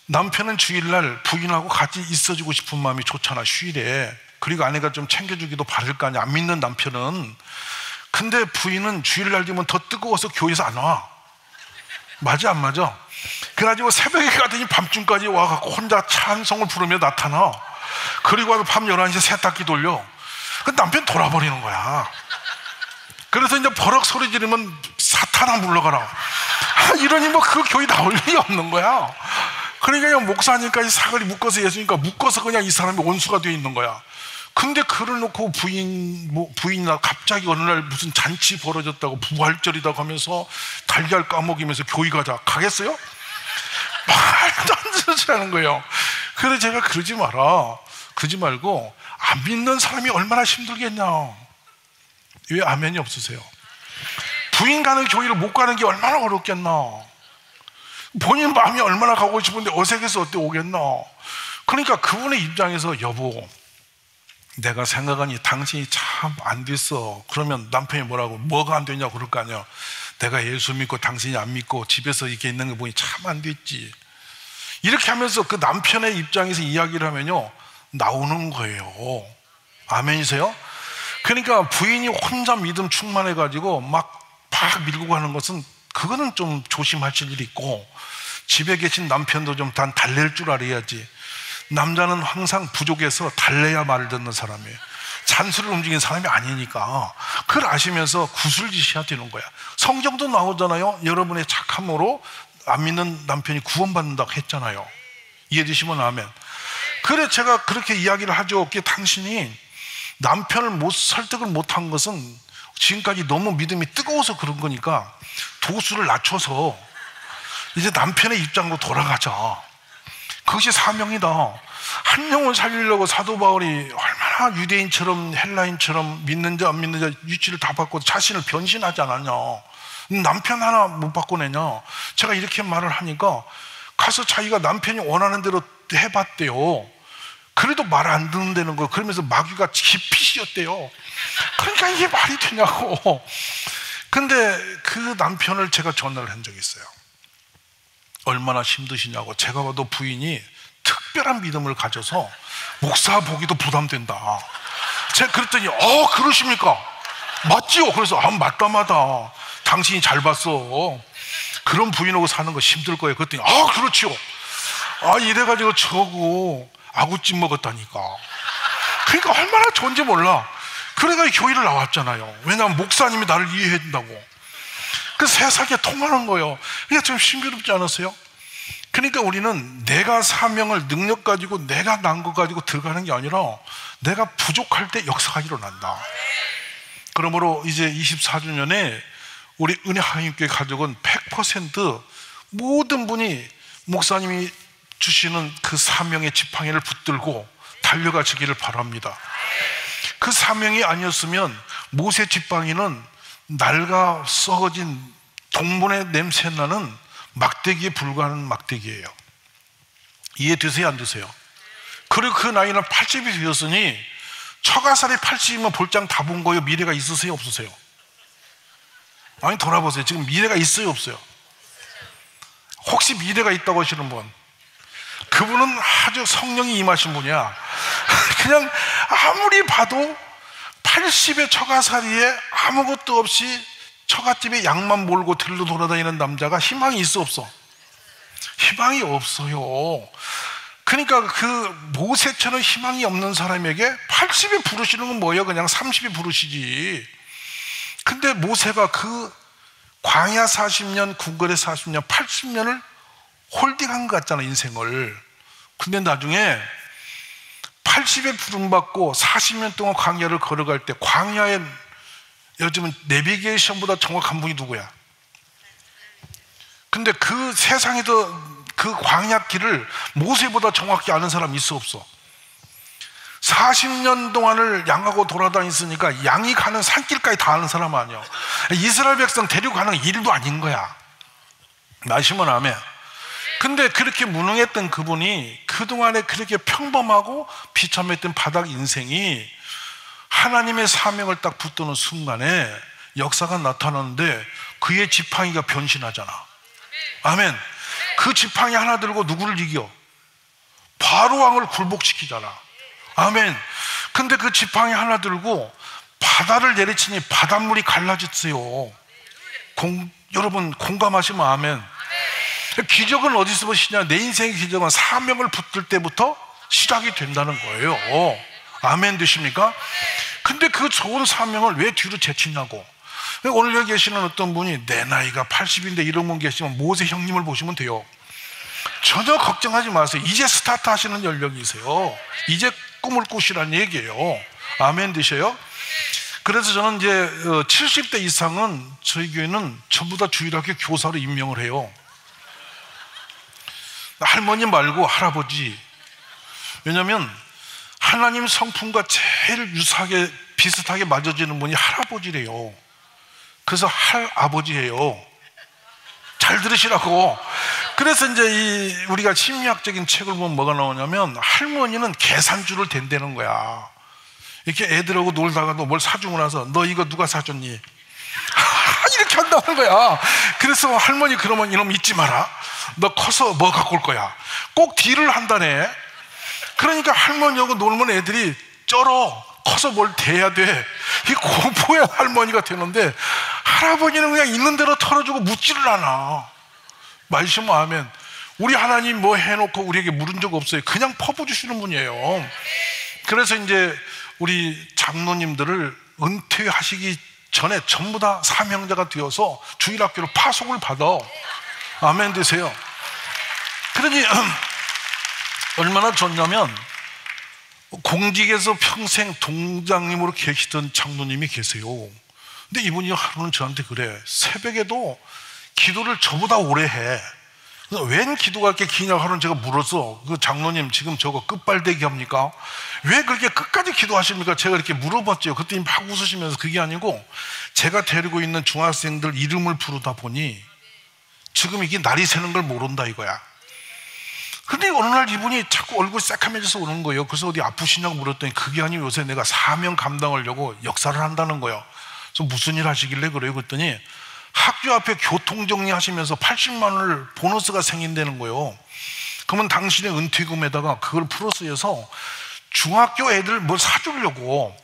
남편은 주일날 부인하고 같이 있어주고 싶은 마음이 좋잖아, 휴일에. 그리고 아내가 좀 챙겨주기도 바랄 거 아니야, 안 믿는 남편은. 근데 부인은 주일날 되면 더 뜨거워서 교회에서 안 와. 맞아 안 맞아? 그래가지고 새벽에 가더니 밤중까지 와갖고 혼자 찬송을 부르며 나타나. 그리고 와서 밤 11시에 세탁기 돌려. 그 남편 돌아버리는 거야. 그래서 이제 버럭 소리 지르면 사탄아 물러가라. 이러니 뭐 그 교회 나올 일이 없는 거야. 그러니까 그냥 목사님까지 사거리 묶어서 예수니까 묶어서 그냥 이 사람이 원수가 되어 있는 거야. 근데 그걸 놓고 부인이나 갑자기 어느 날 무슨 잔치 벌어졌다고 부활절이라고 하면서 달걀 까먹이면서 교회 가겠어요? 말도 안 되는 소리 하는 거예요. 그래서 제가 그러지 마라. 그러지 말고 안 믿는 사람이 얼마나 힘들겠냐. 왜 아멘이 없으세요? 부인 가는 교회를 못 가는 게 얼마나 어렵겠나. 본인 마음이 얼마나 가고 싶은데 어색해서 어때 오겠나. 그러니까 그분의 입장에서 여보, 내가 생각하니 당신이 참 안 됐어. 그러면 남편이 뭐가 안 되냐고 그럴 거 아니야. 내가 예수 믿고 당신이 안 믿고 집에서 이렇게 있는 거 보니 참 안 됐지. 이렇게 하면서 그 남편의 입장에서 이야기를 하면요 나오는 거예요. 아멘이세요? 그러니까 부인이 혼자 믿음 충만해가지고 막 밀고 가는 것은 그거는 좀 조심하실 일이 있고, 집에 계신 남편도 좀 달랠 줄 알아야지. 남자는 항상 부족해서 달래야 말을 듣는 사람이에요. 잔소리를 움직이는 사람이 아니니까 그걸 아시면서 구슬짓이야 되는 거야. 성경도 나오잖아요. 여러분의 착함으로 안 믿는 남편이 구원받는다고 했잖아요. 이해되시면 아멘. 그래 제가 그렇게 이야기를 하죠. 당신이 남편을 설득을 못한 것은 지금까지 너무 믿음이 뜨거워서 그런 거니까 도수를 낮춰서 이제 남편의 입장으로 돌아가자. 그것이 사명이다. 한 영혼 살리려고 사도 바울이 얼마나 유대인처럼 헬라인처럼 믿는 자 안 믿는 자 위치를 다 바꿔서 자신을 변신하지 않았냐. 남편 하나 못 바꿔내냐. 제가 이렇게 말을 하니까 가서 자기가 남편이 원하는 대로 해봤대요. 그래도 말 안 듣는다는 거. 그러면서 마귀가 깊이 씌었대요. 그러니까 이게 말이 되냐고. 근데 그 남편을 제가 전화를 한 적이 있어요. 얼마나 힘드시냐고. 제가 봐도 부인이 특별한 믿음을 가져서 목사 보기도 부담된다. 제가 그랬더니 그러십니까? 맞지요? 그래서 맞다. 당신이 잘 봤어. 그런 부인하고 사는 거 힘들 거예요. 그랬더니 그렇지요. 이래가지고 저거 아구찜 먹었다니까. 그러니까 얼마나 좋은지 몰라. 그래가 교회를 나왔잖아요. 왜냐하면 목사님이 나를 이해해 준다고. 그 세상에 통하는 거예요. 이게 좀 신비롭지 않으세요? 그러니까 우리는 내가 사명을 능력 가지고 내가 난 거 가지고 들어가는 게 아니라 내가 부족할 때 역사가 일어난다. 그러므로 이제 24주년에 우리 은혜 하나님교회 가족은 100% 모든 분이 목사님이 주시는 그 사명의 지팡이를 붙들고 달려가시기를 바랍니다. 그 사명이 아니었으면 모세 지팡이는 낡아 썩어진 동문의 냄새나는 막대기에 불과한 막대기예요. 이해되세요? 안 되세요? 그리고 그 나이는 80이 되었으니 처가살이 80이면 볼장 다 본 거예요. 미래가 있으세요? 없으세요? 아니 돌아보세요. 지금 미래가 있어요? 없어요? 혹시 미래가 있다고 하시는 분? 그분은 아주 성령이 임하신 분이야. 그냥 아무리 봐도 80의 처가살이에 아무것도 없이 처갓집에 양만 몰고 들로 돌아다니는 남자가 희망이 있어 없어? 희망이 없어요. 그러니까 그 모세처럼 희망이 없는 사람에게 80이 부르시는 건 뭐예요? 그냥 30이 부르시지. 근데 모세가 그 광야 40년, 궁궐에 40년, 80년을 홀딩한 것 같잖아, 인생을. 근데 나중에 80에 부름받고 40년 동안 광야를 걸어갈 때 광야에 요즘은 내비게이션보다 정확한 분이 누구야? 근데 그 세상에도 그 광야 길을 모세보다 정확히 아는 사람이 있어 없어? 40년 동안을 양하고 돌아다녔으니까 양이 가는 산길까지 다 아는 사람 아니야. 이스라엘 백성 데려가는 일도 아닌 거야. 나시면 아멘. 근데 그렇게 무능했던 그분이 그동안에 그렇게 평범하고 비참했던 바닥 인생이 하나님의 사명을 딱 붙드는 순간에 역사가 나타나는데 그의 지팡이가 변신하잖아. 아멘. 그 지팡이 하나 들고 누구를 이겨? 바로 왕을 굴복시키잖아. 아멘. 근데 그 지팡이 하나 들고 바다를 내리치니 바닷물이 갈라졌어요. 여러분 공감하시면 아멘. 기적은 어디서 보시냐? 내 인생의 기적은 사명을 붙들 때부터 시작이 된다는 거예요. 아멘 되십니까? 근데 그 좋은 사명을 왜 뒤로 제치냐고. 오늘 여기 계시는 어떤 분이 내 나이가 80인데 이런 분 계시면 모세 형님을 보시면 돼요. 전혀 걱정하지 마세요. 이제 스타트 하시는 연령이세요. 이제 꿈을 꾸시라는 얘기예요. 아멘 되셔요? 그래서 저는 이제 70대 이상은 저희 교회는 전부 다 주일학교 교사로 임명을 해요. 할머니 말고 할아버지. 왜냐하면 하나님 성품과 제일 유사하게 비슷하게 맞아지는 분이 할아버지래요. 그래서 할아버지예요. 잘 들으시라고. 그래서 이제 우리가 심리학적인 책을 보면 뭐가 나오냐면 할머니는 계산줄을 댄다는 거야. 이렇게 애들하고 놀다가도 뭘 사주고 나서 너 이거 누가 사줬니? 이렇게 한다는 거야. 그래서 할머니 그러면 이놈 잊지 마라. 너 커서 뭐 갖고 올 거야. 꼭 딜을 한다네. 그러니까 할머니하고 놀면 애들이 쩔어. 커서 뭘 대야 돼. 이 공포의 할머니가 되는데 할아버지는 그냥 있는 대로 털어주고 묻지를 않아. 말씀 아멘. 우리 하나님 뭐 해놓고 우리에게 물은 적 없어요. 그냥 퍼부주시는 분이에요. 그래서 이제 우리 장로님들을 은퇴하시기 전에 전부 다 사명자가 되어서 주일학교로 파송을 받아. 아멘 되세요. 그러니 얼마나 좋냐면 공직에서 평생 동장님으로 계시던 장로님이 계세요. 근데 이분이 하루는 저한테 그래. 새벽에도 기도를 저보다 오래 해. 웬 기도가 이렇게 기냐고 하루는 제가 물어서 그 장로님 지금 저거 끝발대기 합니까? 왜 그렇게 끝까지 기도하십니까? 제가 이렇게 물어봤죠. 그랬더니 막 웃으시면서 그게 아니고 제가 데리고 있는 중학생들 이름을 부르다 보니 지금 이게 날이 새는 걸 모른다 이거야. 근데 어느 날 이분이 자꾸 얼굴 새카매져서 오는 거예요. 그래서 어디 아프시냐고 물었더니 그게 아니고 요새 내가 사명 감당하려고 역사를 한다는 거예요. 그래서 무슨 일 하시길래 그래요? 그랬더니 학교 앞에 교통정리 하시면서 80만 원을 보너스가 생긴다는 거예요. 그러면 당신의 은퇴금에다가 그걸 플러스해서 중학교 애들 뭘 사주려고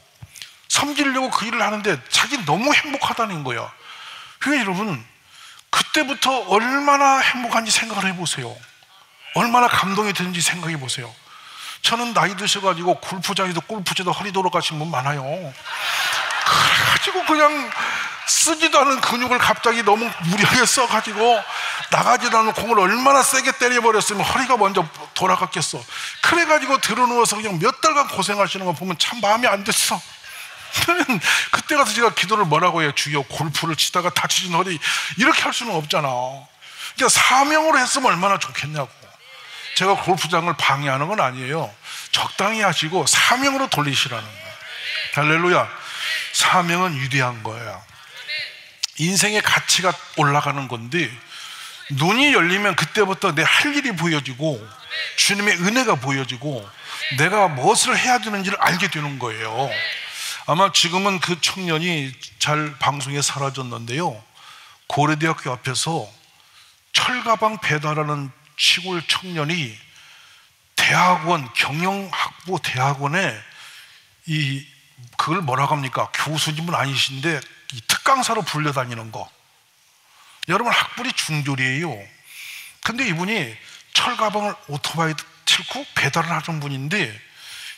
섬기려고 그 일을 하는데 자기 너무 행복하다는 거예요. 그러니까 여러분 그때부터 얼마나 행복한지 생각을 해보세요. 얼마나 감동이 드는지 생각해 보세요. 저는 나이 드셔가지고 골프장에도 골프치다 허리 돌아가신 분 많아요. 그래가지고 그냥 쓰지도 않은 근육을 갑자기 너무 무리하게 써가지고 나가지도 않은 공을 얼마나 세게 때려버렸으면 허리가 먼저 돌아갔겠어. 그래가지고 들어누워서 그냥 몇 달간 고생하시는 거 보면 참 마음이 안 됐어. 그때 가서 제가 기도를 뭐라고 해요? 주여 골프를 치다가 다치신 허리 이렇게 할 수는 없잖아. 그러니까 사명으로 했으면 얼마나 좋겠냐고. 제가 골프장을 방해하는 건 아니에요. 적당히 하시고 사명으로 돌리시라는 거예요. 할렐루야. 사명은 위대한 거예요. 인생의 가치가 올라가는 건데 눈이 열리면 그때부터 내 할 일이 보여지고 주님의 은혜가 보여지고 내가 무엇을 해야 되는지를 알게 되는 거예요. 아마 지금은 그 청년이 잘 방송에 사라졌는데요, 고려대학교 앞에서 철가방 배달하는 시골 청년이 대학원, 경영학부 대학원에 그걸 뭐라고 합니까? 교수님은 아니신데 이 특강사로 불려다니는 거. 여러분 학벌이 중졸이에요. 근데 이분이 철가방을 오토바이 싣고 배달을 하는 분인데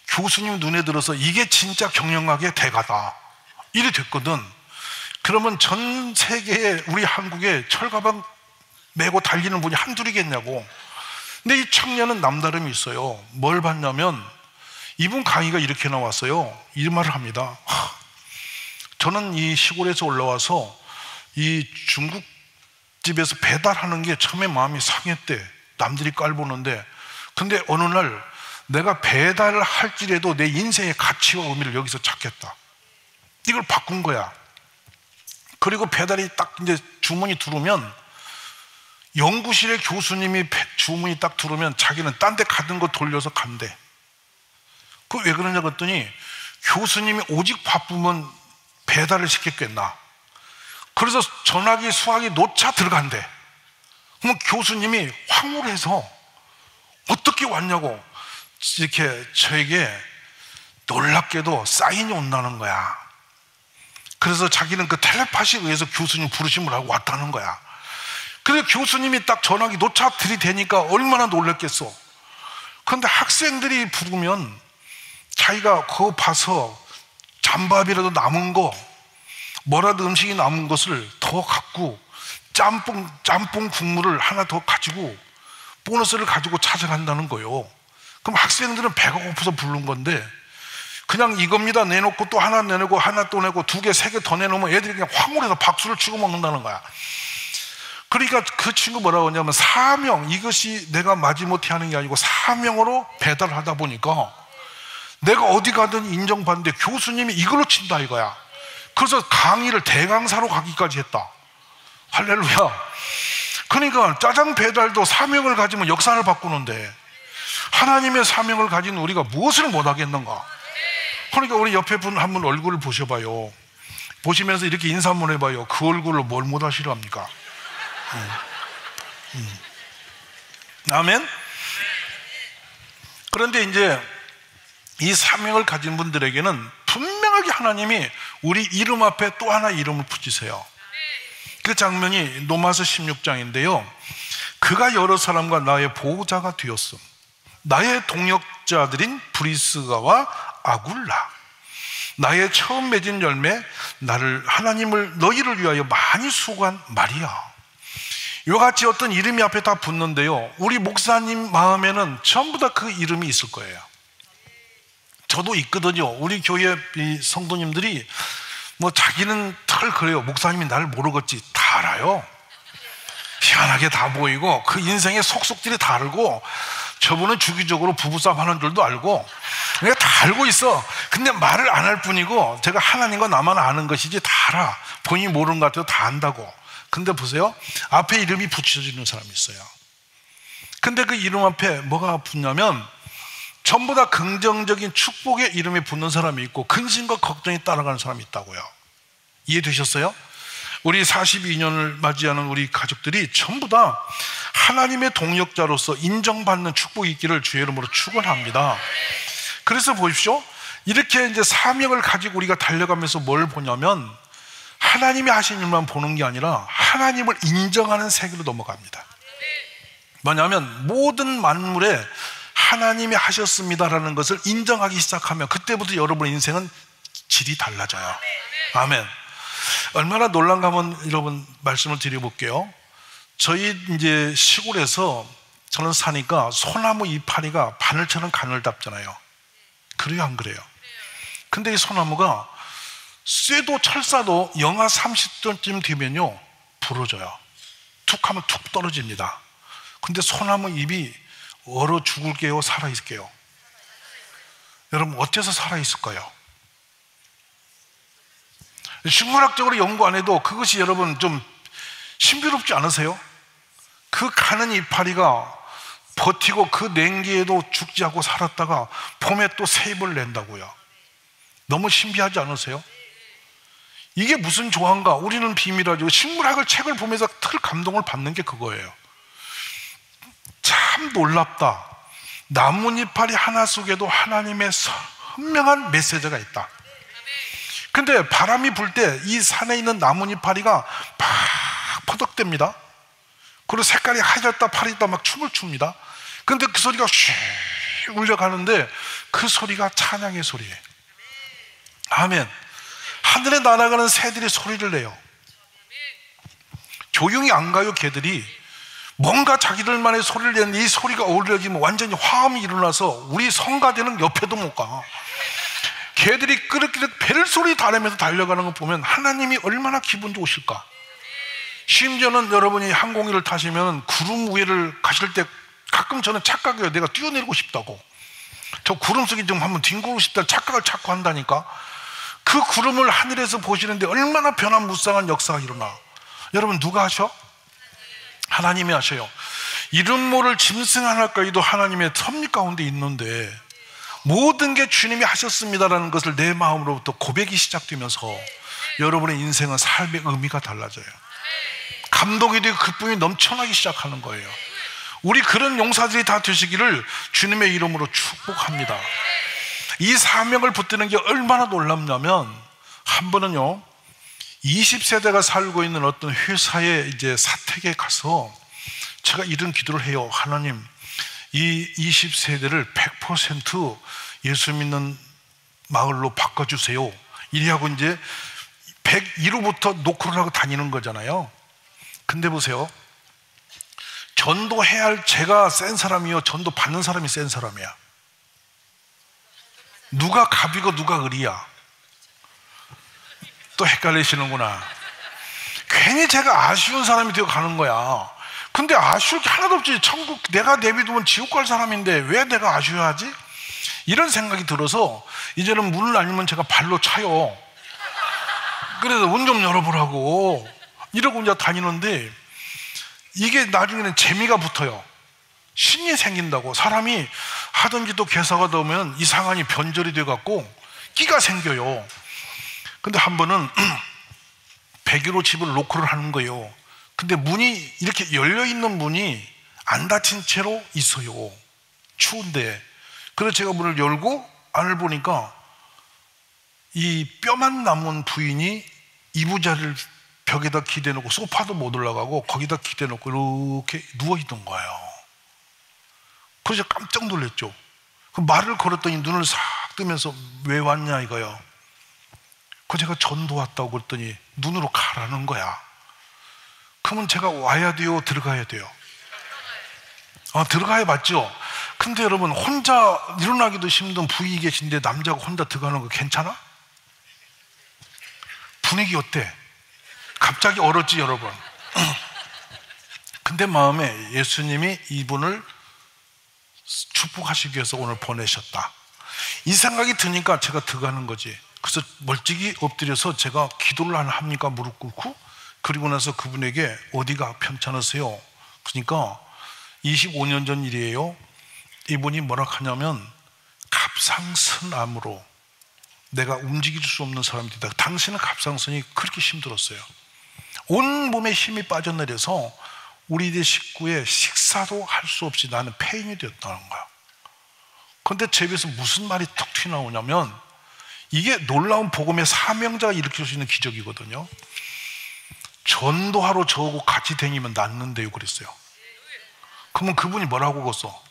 교수님 눈에 들어서 이게 진짜 경영학의 대가다 이래 됐거든. 그러면 전 세계에 우리 한국에 철가방 메고 달리는 분이 한둘이겠냐고. 근데 이 청년은 남다름이 있어요. 뭘 봤냐면 이분 강의가 이렇게 나왔어요. 이 말을 합니다. 저는 이 시골에서 올라와서 이 중국집에서 배달하는 게 처음에 마음이 상했대. 남들이 깔보는데 근데 어느 날 내가 배달을 할지라도 내 인생의 가치와 의미를 여기서 찾겠다. 이걸 바꾼 거야. 그리고 배달이 딱 이제 주문이 들어오면 연구실의 교수님이 주문이 딱 들어오면 자기는 딴 데 가던 거 돌려서 간대. 그 왜 그러냐 그랬더니 교수님이 오직 바쁘면 배달을 시켰겠나. 그래서 전화기 수화기 놓자 들어간대. 그럼 교수님이 황홀해서 어떻게 왔냐고 이렇게 저에게 놀랍게도 사인이 온다는 거야. 그래서 자기는 그 텔레파시에 의해서 교수님 부르심을 하고 왔다는 거야. 그래서 교수님이 딱 전화기 놓차 들이대니까 얼마나 놀랐겠어. 그런데 학생들이 부르면 자기가 그거 봐서 잠밥이라도 남은 거, 뭐라도 음식이 남은 것을 더 갖고 짬뽕 국물을 하나 더 가지고 보너스를 가지고 찾아간다는 거예요. 그럼 학생들은 배가 고파서 부른 건데 그냥 이겁니다 내놓고 또 하나 내놓고 하나 또 내고 2개, 3개 더 내놓으면 애들이 그냥 황홀해서 박수를 치고 먹는다는 거야. 그러니까 그 친구 뭐라고 하냐면 사명, 이것이 내가 마지못해 하는 게 아니고 사명으로 배달을 하다 보니까 내가 어디 가든 인정받는데 교수님이 이걸로 친다 이거야. 그래서 강의를 대강사로 가기까지 했다. 할렐루야. 그러니까 짜장 배달도 사명을 가지면 역사를 바꾸는데 하나님의 사명을 가진 우리가 무엇을 못하겠는가. 그러니까 우리 옆에 분 한 분 얼굴을 보셔봐요. 보시면서 이렇게 인사 한번 해봐요. 그 얼굴로 뭘 못하시려 합니까? 아멘. 그런데 이제 이 사명을 가진 분들에게는 분명하게 하나님이 우리 이름 앞에 또 하나 이름을 붙이세요. 그 장면이 로마서 16장인데요 그가 여러 사람과 나의 보호자가 되었음. 나의 동역자들인 브리스가와 아굴라, 나의 처음 맺은 열매, 너희를 위하여 많이 수고한 마리아. 이와 같이 어떤 이름이 앞에 다 붙는데요 우리 목사님 마음에는 전부 다 그 이름이 있을 거예요. 저도 있거든요. 우리 교회 성도님들이 뭐 자기는 털 그래요. 목사님이 나를 모르겠지. 다 알아요. 희한하게 다 보이고 그 인생의 속속들이 다 알고 저분은 주기적으로 부부싸움 하는 줄도 알고 내가 다 알고 있어. 근데 말을 안 할 뿐이고 제가 하나님과 나만 아는 것이지 다 알아. 본인이 모르는 것 같아도 다 안다고. 근데 보세요. 앞에 이름이 붙여지는 사람이 있어요. 근데 그 이름 앞에 뭐가 붙냐면 전부 다 긍정적인 축복의 이름이 붙는 사람이 있고 근심과 걱정이 따라가는 사람이 있다고요. 이해되셨어요? 우리 42년을 맞이하는 우리 가족들이 전부 다 하나님의 동역자로서 인정받는 축복이 있기를 주의 이름으로 축원합니다. 그래서 보십시오. 이렇게 이제 사명을 가지고 우리가 달려가면서 뭘 보냐면 하나님이 하신 일만 보는 게 아니라 하나님을 인정하는 세계로 넘어갑니다. 뭐냐면 모든 만물에 하나님이 하셨습니다라는 것을 인정하기 시작하면 그때부터 여러분의 인생은 질이 달라져요. 아멘. 얼마나 놀란가 한번 여러분 말씀을 드려볼게요. 저희 이제 시골에서 저는 사니까 소나무 이파리가 바늘처럼 가늘답잖아요. 그래요, 안 그래요? 근데 이 소나무가 쇠도 철사도 영하 30도쯤 되면요 부러져요. 툭 하면 툭 떨어집니다. 근데 소나무 잎이 얼어 죽을게요, 살아있을게요? 여러분 어째서 살아있을까요? 식물학적으로 연구 안 해도 그것이 여러분 좀 신비롭지 않으세요? 그 가는 이파리가 버티고 그 냉기에도 죽지 않고 살았다가 봄에 또 새 잎을 낸다고요. 너무 신비하지 않으세요? 이게 무슨 조화인가? 우리는 비밀하죠. 식물학을 책을 보면서 늘 감동을 받는 게 그거예요. 참 놀랍다. 나뭇잎파리 하나 속에도 하나님의 선명한 메시지가 있다. 근데 바람이 불 때 이 산에 있는 나뭇잎파리가 막 퍼덕댑니다. 그리고 색깔이 하얗다 파랗다 막 춤을 춥니다. 근데 그 소리가 쉬 울려가는데 그 소리가 찬양의 소리예요. 아멘. 하늘에 날아가는 새들이 소리를 내요. 조용히 안 가요. 개들이 뭔가 자기들만의 소리를 내는 이 소리가 어우러지면 완전히 화음이 일어나서 우리 성가대는 옆에도 못 가. 개들이 끄륵끄륵 벨 소리 다르면서 달려가는 거 보면 하나님이 얼마나 기분 좋으실까. 심지어는 여러분이 항공기를 타시면 구름 위를 가실 때 가끔 저는 착각해요. 내가 뛰어내리고 싶다고. 저 구름 속에 좀 한번 뒹굴고 싶다는 착각을 자꾸 한다니까. 그 구름을 하늘에서 보시는데 얼마나 변화무쌍한 역사가 일어나. 여러분 누가 하셔? 하나님이 하셔요. 이름 모를 짐승 하나까지도 하나님의 섭리 가운데 있는데 모든 게 주님이 하셨습니다라는 것을 내 마음으로부터 고백이 시작되면서 여러분의 인생은 삶의 의미가 달라져요. 감동이 되고 기쁨이 넘쳐나기 시작하는 거예요. 우리 그런 용사들이 다 되시기를 주님의 이름으로 축복합니다. 이 사명을 붙드는 게 얼마나 놀랍냐면 한 번은요 20세대가 살고 있는 어떤 회사에 이제 사택에 가서 제가 이런 기도를 해요. 하나님, 이 20세대를 100% 예수 믿는 마을로 바꿔주세요. 이래하고 이제 101호부터 노크를 하고 다니는 거잖아요. 근데 보세요. 전도해야 할 제가 센 사람이요, 전도 받는 사람이 센 사람이야. 누가 갑이고 누가 을이야. 또 헷갈리시는구나. 괜히 제가 아쉬운 사람이 되어 가는 거야. 근데 아쉬울 게 하나도 없지. 천국 내가 내비두면 지옥 갈 사람인데 왜 내가 아쉬워하지? 이런 생각이 들어서 이제는 문을 알면 제가 발로 차요. 그래서 문 좀 열어보라고 이러고 이제 다니는데, 이게 나중에는 재미가 붙어요. 신이 생긴다고. 사람이 하던 기도 개사가 되면 이상하니 변절이 돼갖고 끼가 생겨요. 근데 한 번은 101호 집을 노크를 하는 거예요. 근데 문이 이렇게 열려있는 문이 안 닫힌 채로 있어요. 추운데. 그래서 제가 문을 열고 안을 보니까 이 뼈만 남은 부인이 이부자리를 벽에다 기대놓고, 소파도 못 올라가고 거기다 기대놓고 이렇게 누워있던 거예요. 그래서 깜짝 놀랐죠. 그 말을 걸었더니 눈을 싹 뜨면서 왜 왔냐 이거요. 그 제가 전도 왔다고 그랬더니 눈으로 가라는 거야. 그러면 제가 와야 돼요, 들어가야 돼요? 들어가야 맞죠? 근데 여러분, 혼자 일어나기도 힘든 부인이 계신데 남자가 혼자 들어가는 거 괜찮아? 분위기 어때? 갑자기 얼었지 여러분. 근데 마음에 예수님이 이분을 축복하시기 위해서 오늘 보내셨다, 이 생각이 드니까 제가 들어가는 거지. 그래서 멀찍이 엎드려서 제가 기도를 합니까? 무릎 꿇고. 그리고 나서 그분에게 어디가 편찮으세요? 그러니까 25년 전 일이에요. 이분이 뭐라 하냐면, 갑상선암으로 내가 움직일 수 없는 사람이 되다. 당신은 갑상선이 그렇게 힘들었어요. 온 몸에 힘이 빠져내려서 우리 집 식구의 식사도 할 수 없이 나는 폐인이 되었다는 거야. 그런데 제 입에서 무슨 말이 툭 튀어나오냐면, 이게 놀라운 복음의 사명자가 일으킬 수 있는 기적이거든요. 전도하러 저하고 같이 다니면 낫는데요 그랬어요. 그러면 그분이 뭐라고 그랬어?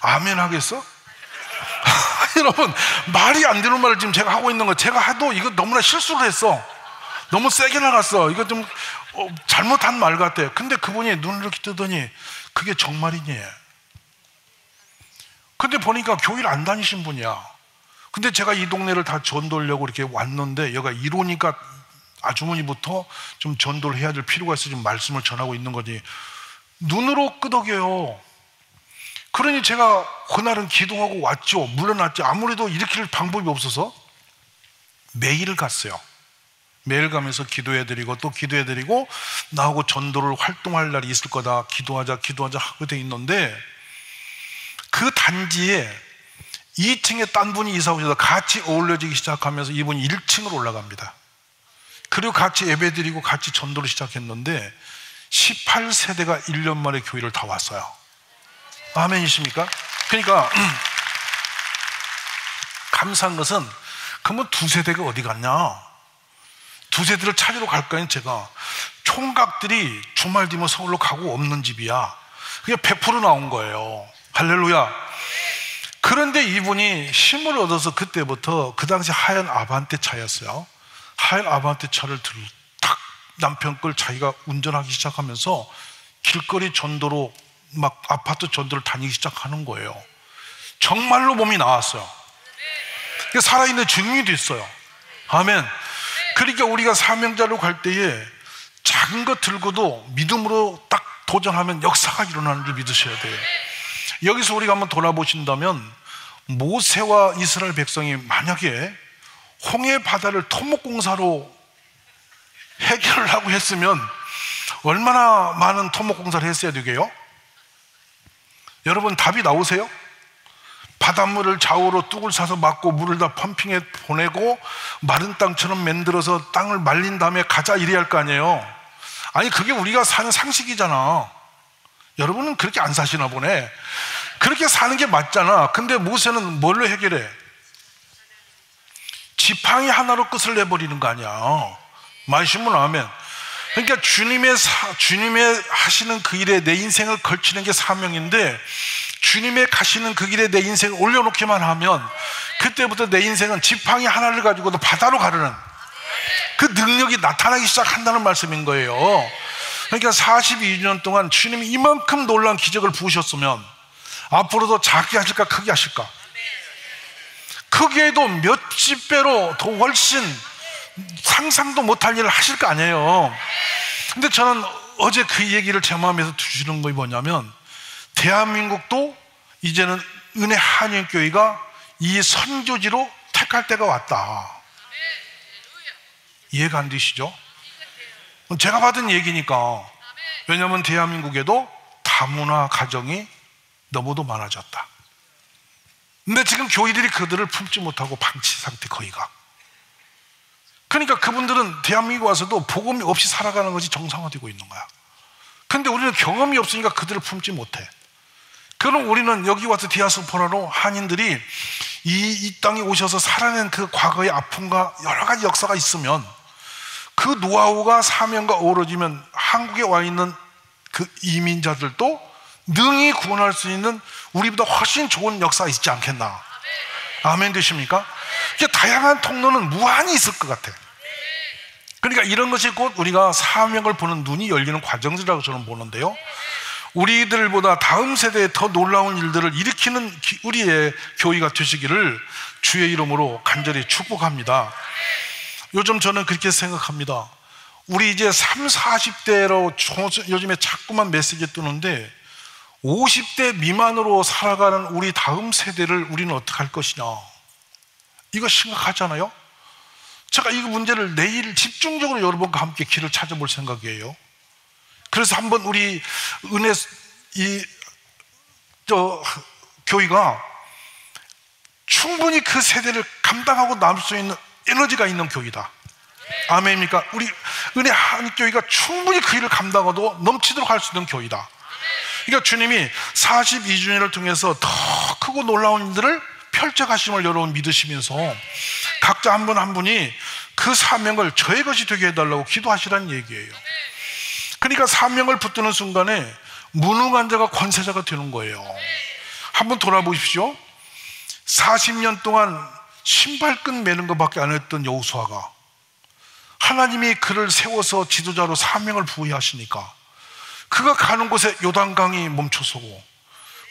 아멘 하겠어? 여러분, 말이 안 되는 말을 지금 제가 하고 있는 거, 제가 해도 이거 너무나 실수를 했어. 너무 세게 나갔어. 이거 좀 잘못한 말 같아. 근데 그분이 눈을 이렇게 뜨더니 그게 정말이니? 근데 보니까 교회를 안 다니신 분이야. 근데 제가 이 동네를 다 전도하려고 이렇게 왔는데, 여기가 이로니까 아주머니부터 좀 전도를 해야 될 필요가 있어 지금 말씀을 전하고 있는 거지. 눈으로 끄덕여요. 그러니 제가 그날은 기도하고 왔죠. 물러났죠. 아무래도 일으킬 방법이 없어서 매일 갔어요. 매일 가면서 기도해드리고 또 기도해드리고, 나하고 전도를 활동할 날이 있을 거다, 기도하자 하고 돼 있는데, 그 단지에 2층에 딴 분이 이사 오셔서 같이 어울려지기 시작하면서 이분이 1층으로 올라갑니다. 그리고 같이 예배드리고 같이 전도를 시작했는데 18세대가 1년 만에 교회를 다 왔어요. 아멘이십니까? 그러니까 감사한 것은, 그러면 두 세대가 어디 갔냐? 두 세대를 찾으러 갈까요? 제가 총각들이 주말 뒤면 서울로 가고 없는 집이야. 그게 100% 나온 거예요. 할렐루야. 그런데 이분이 힘을 얻어서 그때부터, 그 당시 하얀 아반떼 차였어요. 하얀 아반떼 차를 탁 남편 걸 자기가 운전하기 시작하면서 길거리 전도로 막 아파트 전도를 다니기 시작하는 거예요. 정말로 몸이 나왔어요. 살아있는 증인이 됐어요. 아멘. 그러니까 우리가 사명자로 갈 때에 작은 것 들고도 믿음으로 딱 도전하면 역사가 일어나는 줄 믿으셔야 돼요. 여기서 우리가 한번 돌아보신다면, 모세와 이스라엘 백성이 만약에 홍해 바다를 토목공사로 해결을 하고 했으면 얼마나 많은 토목공사를 했어야 되게요? 여러분, 답이 나오세요? 바닷물을 좌우로 뚝을 사서 막고 물을 다 펌핑해 보내고 마른 땅처럼 만들어서 땅을 말린 다음에 가자 이래야 할 거 아니에요? 아니, 그게 우리가 사는 상식이잖아. 여러분은 그렇게 안 사시나 보네. 그렇게 사는 게 맞잖아. 근데 모세는 뭘로 해결해? 지팡이 하나로 끝을 내버리는 거 아니야. 말씀은 아멘. 그러니까 주님의 하시는 그 일에 내 인생을 걸치는 게 사명인데, 주님의 가시는 그 길에 내 인생을 올려놓기만 하면 그때부터 내 인생은 지팡이 하나를 가지고도 바다로 가르는 그 능력이 나타나기 시작한다는 말씀인 거예요. 그러니까 42년 동안 주님이 이만큼 놀라운 기적을 부으셨으면 앞으로도 작게 하실까 크게 하실까? 크게도 몇십 배로 더 훨씬 상상도 못할 일을 하실 거 아니에요. 근데 저는 어제 그 얘기를 제 마음에서 주시는 거 뭐냐면, 대한민국도 이제는 은혜 한인교회가 이 선교지로 택할 때가 왔다. 이해가 안 되시죠? 제가 받은 얘기니까. 왜냐하면 대한민국에도 다문화 가정이 너무도 많아졌다. 근데 지금 교회들이 그들을 품지 못하고 방치 상태 거의가. 그러니까 그분들은 대한민국 와서도 복음이 없이 살아가는 것이 정상화되고 있는 거야. 근데 우리는 경험이 없으니까 그들을 품지 못해. 그럼 우리는 여기 와서 디아스포라로 한인들이 이 땅에 오셔서 살아낸 그 과거의 아픔과 여러 가지 역사가 있으면, 그 노하우가 사명과 어우러지면 한국에 와 있는 그 이민자들도 능히 구원할 수 있는 우리보다 훨씬 좋은 역사가 있지 않겠나. 아멘 되십니까? 다양한 통로는 무한히 있을 것 같아. 그러니까 이런 것이 곧 우리가 사명을 보는 눈이 열리는 과정이라고 저는 보는데요, 우리들보다 다음 세대에 더 놀라운 일들을 일으키는 우리의 교회가 되시기를 주의 이름으로 간절히 축복합니다. 요즘 저는 그렇게 생각합니다. 우리 이제 30, 40대로 요즘에 자꾸만 메시지 뜨는데 50대 미만으로 살아가는 우리 다음 세대를 우리는 어떻게 할 것이냐, 이거 심각하잖아요. 제가 이 문제를 내일 집중적으로 여러분과 함께 길을 찾아볼 생각이에요. 그래서 한번 우리 은혜 교회가 충분히 그 세대를 감당하고 남을 수 있는 에너지가 있는 교회다. 아멘입니까? 우리 은혜 한교회가 충분히 그 일을 감당하고 넘치도록 할 수 있는 교회다. 그러니까 주님이 42주년을 통해서 더 크고 놀라운 일들을 펼쳐가심을 여러분 믿으시면서 각자 한 분 한 분이 그 사명을 저의 것이 되게 해달라고 기도하시라는 얘기예요. 그러니까 사명을 붙드는 순간에 무능한 자가 권세자가 되는 거예요. 한번 돌아보십시오. 40년 동안 신발끈 매는 것밖에 안 했던 여호수아가 하나님이 그를 세워서 지도자로 사명을 부여하시니까 그가 가는 곳에 요단강이 멈춰서고,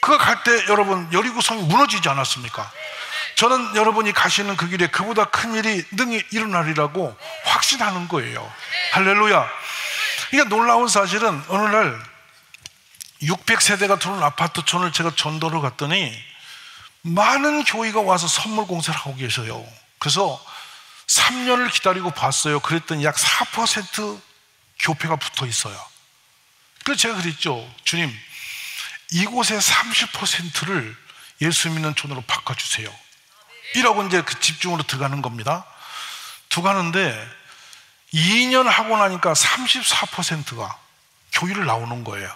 그가 갈 때 여러분 여리고성이 무너지지 않았습니까? 저는 여러분이 가시는 그 길에 그보다 큰 일이 능히 일어나리라고 확신하는 거예요. 할렐루야. 그러니까 놀라운 사실은 어느 날 600세대가 들어온 아파트촌을 제가 전도를 갔더니 많은 교회가 와서 선물 공세를 하고 계셔요. 그래서 3년을 기다리고 봤어요. 그랬더니 약 4% 교폐가 붙어 있어요. 그래서 제가 그랬죠. 주님, 이곳의 30%를 예수 믿는 촌으로 바꿔주세요. 이라고 이제 그 집중으로 들어가는 겁니다. 들어가는데 2년 하고 나니까 34%가 교회를 나오는 거예요.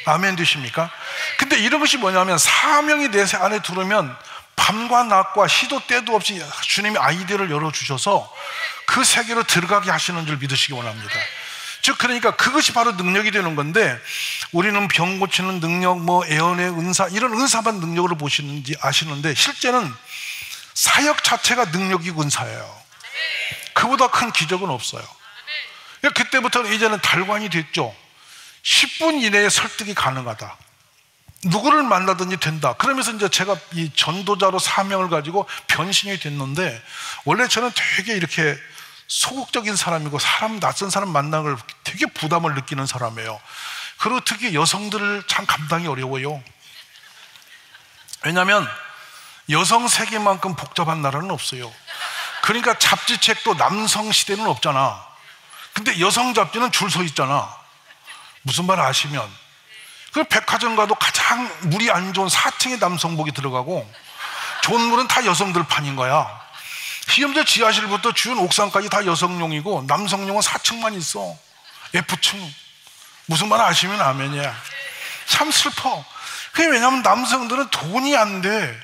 아멘 되십니까? 근데 이런 것이 뭐냐면, 사명이 내 안에 들어오면 밤과 낮과 시도 때도 없이 주님이 아이디어를 열어주셔서 그 세계로 들어가게 하시는 줄 믿으시기 원합니다. 즉 그러니까 그것이 바로 능력이 되는 건데, 우리는 병 고치는 능력, 예언의 은사, 이런 은사만 능력으로 보시는지 아시는데, 실제는 사역 자체가 능력이고 은사예요. 그보다 큰 기적은 없어요. 그때부터 이제는 달관이 됐죠. 10분 이내에 설득이 가능하다. 누구를 만나든지 된다. 그러면서 이제 제가 이 전도자로 사명을 가지고 변신이 됐는데, 원래 저는 되게 이렇게 소극적인 사람이고 낯선 사람 만나는 걸 되게 부담을 느끼는 사람이에요. 그리고 특히 여성들을 참 감당이 어려워요. 왜냐하면 여성 세계만큼 복잡한 나라는 없어요. 그러니까 잡지책도 남성 시대는 없잖아. 근데 여성 잡지는 줄 서 있잖아. 무슨 말 아시면, 그 백화점 가도 가장 물이 안 좋은 4층에 남성복이 들어가고 좋은 물은 다 여성들 판인 거야. 심지어 지하실부터 주변 옥상까지 다 여성용이고 남성용은 4층만 있어. F층. 무슨 말 아시면 아멘이야. 참 슬퍼. 그게 왜냐하면 남성들은 돈이 안 돼.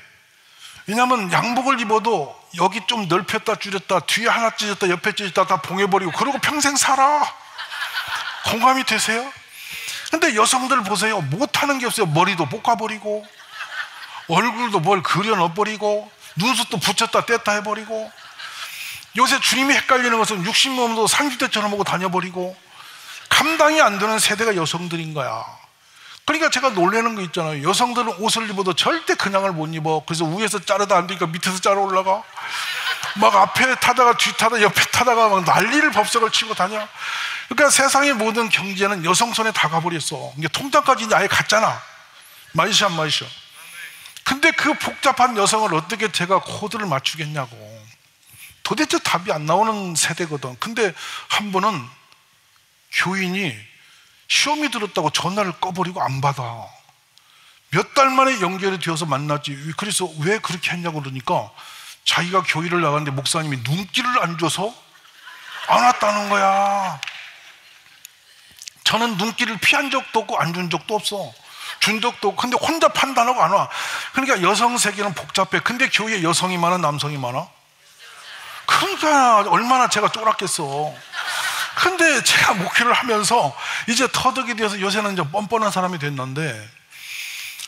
왜냐하면 양복을 입어도 여기 좀 넓혔다 줄였다 뒤에 하나 찢었다 옆에 찢었다 다 봉해버리고 그러고 평생 살아. 공감이 되세요? 근데 여성들 보세요. 못하는 게 없어요. 머리도 볶아버리고 얼굴도 뭘 그려 넣어버리고 눈썹도 붙였다 뗐다 해버리고. 요새 주님이 헷갈리는 것은 60몸도 30대처럼 하고 다녀버리고 감당이 안 되는 세대가 여성들인 거야. 그러니까 제가 놀라는 거 있잖아요. 여성들은 옷을 입어도 절대 그냥을 못 입어. 그래서 위에서 자르다 안 되니까 밑에서 자르 올라가. 막 앞에 타다가 뒤 타다가 옆에 타다가 막 난리를 법석을 치고 다녀. 그러니까 세상의 모든 경제는 여성 손에 다 가버렸어. 이게 통장까지 이제 아예 갔잖아. 맞으셔 안 맞으셔? 근데 그 복잡한 여성을 어떻게 제가 코드를 맞추겠냐고. 도대체 답이 안 나오는 세대거든. 근데 한 번은 교인이 시험이 들었다고 전화를 꺼버리고 안 받아. 몇 달 만에 연결이 되어서 만났지. 그래서 왜 그렇게 했냐고 그러니까 자기가 교회를 나갔는데 목사님이 눈길을 안 줘서 안 왔다는 거야. 저는 눈길을 피한 적도 없고 안 준 적도 없어. 준 적도 없고. 근데 혼자 판단하고 안 와. 그러니까 여성 세계는 복잡해. 근데 교회에 여성이 많아 남성이 많아? 그러니까 얼마나 제가 쫄았겠어. 근데 제가 목회를 하면서 이제 터득이 되어서 요새는 이제 뻔뻔한 사람이 됐는데,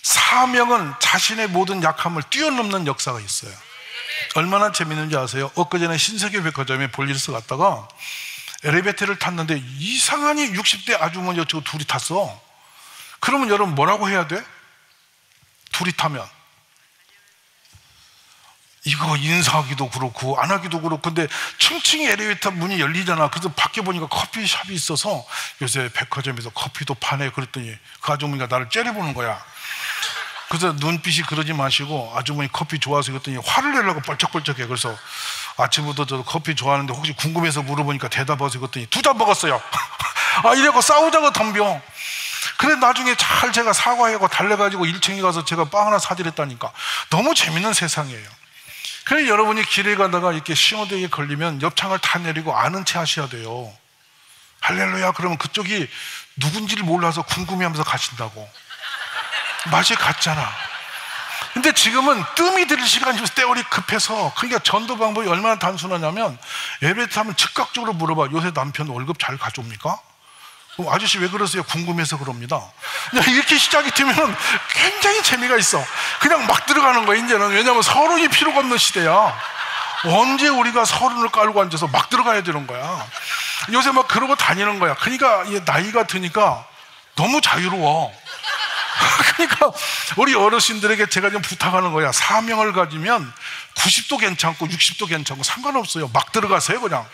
사명은 자신의 모든 약함을 뛰어넘는 역사가 있어요. 얼마나 재밌는지 아세요? 엊그전에 신세계 백화점에 볼일스 갔다가 엘리베이터를 탔는데 이상하니 60대 아주머니가 저 둘이 탔어. 그러면 여러분 뭐라고 해야 돼? 둘이 타면 이거 인사하기도 그렇고 안 하기도 그렇고. 근데 층층이 엘리베이터 문이 열리잖아. 그래서 밖에 보니까 커피숍이 있어서 요새 백화점에서 커피도 파네. 그랬더니 그 아주머니가 나를 째려보는 거야. 그래서 눈빛이 그러지 마시고 아주머니 커피 좋아서 그랬더니 화를 내려고 뻘쩍뻘쩍해. 그래서 아침부터 저도 커피 좋아하는데 혹시 궁금해서 물어보니까 대답하세요. 그랬더니 2잔 먹었어요. 아, 이래고 싸우자고 덤벼. 그래 나중에 잘 제가 사과하고 달래가지고 1층에 가서 제가 빵 하나 사드렸다니까. 너무 재밌는 세상이에요. 그래 여러분이 길에 가다가 이렇게 신호대에 걸리면 옆창을 다 내리고 아는 체 하셔야 돼요. 할렐루야. 그러면 그쪽이 누군지를 몰라서 궁금해하면서 가신다고. 맛이 갔잖아. 근데 지금은 뜸이 들일 시간이 없어서 때우리 급해서. 그러니까 전도 방법이 얼마나 단순하냐면 엘리베이터 하면 즉각적으로 물어봐. 요새 남편 월급 잘 가져옵니까? 아저씨 왜 그러세요? 궁금해서 그럽니다. 이렇게 시작이 되면 굉장히 재미가 있어. 그냥 막 들어가는 거야 이제는. 왜냐하면 서론이 필요가 없는 시대야. 언제 우리가 서론을 깔고 앉아서 막 들어가야 되는 거야. 요새 막 그러고 다니는 거야. 그러니까 나이가 드니까 너무 자유로워. 그러니까 우리 어르신들에게 제가 좀 부탁하는 거야. 사명을 가지면 90도 괜찮고 60도 괜찮고 상관없어요. 막 들어가세요. 그냥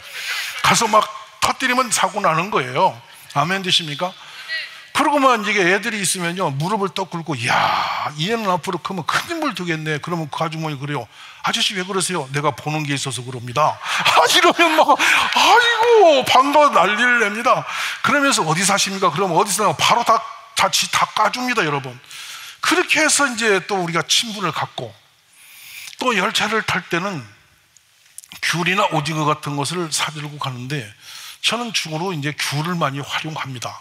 가서 막 터뜨리면 사고 나는 거예요. 아멘 되십니까? 그러고만 이게 애들이 있으면요 무릎을 떡 꿇고, 이야 이 애는 앞으로 크면 큰 힘을 두겠네. 그러면 그 아주머니 그래요. 아저씨 왜 그러세요? 내가 보는 게 있어서 그럽니다. 이러면 막 아이고 반가워 난리를 냅니다. 그러면서 어디 사십니까? 그러면 어디 사냐? 바로 다 까줍니다 여러분. 그렇게 해서 이제 또 우리가 친분을 갖고, 또 열차를 탈 때는 귤이나 오징어 같은 것을 사들고 가는데 저는 주로 이제 귤을 많이 활용합니다.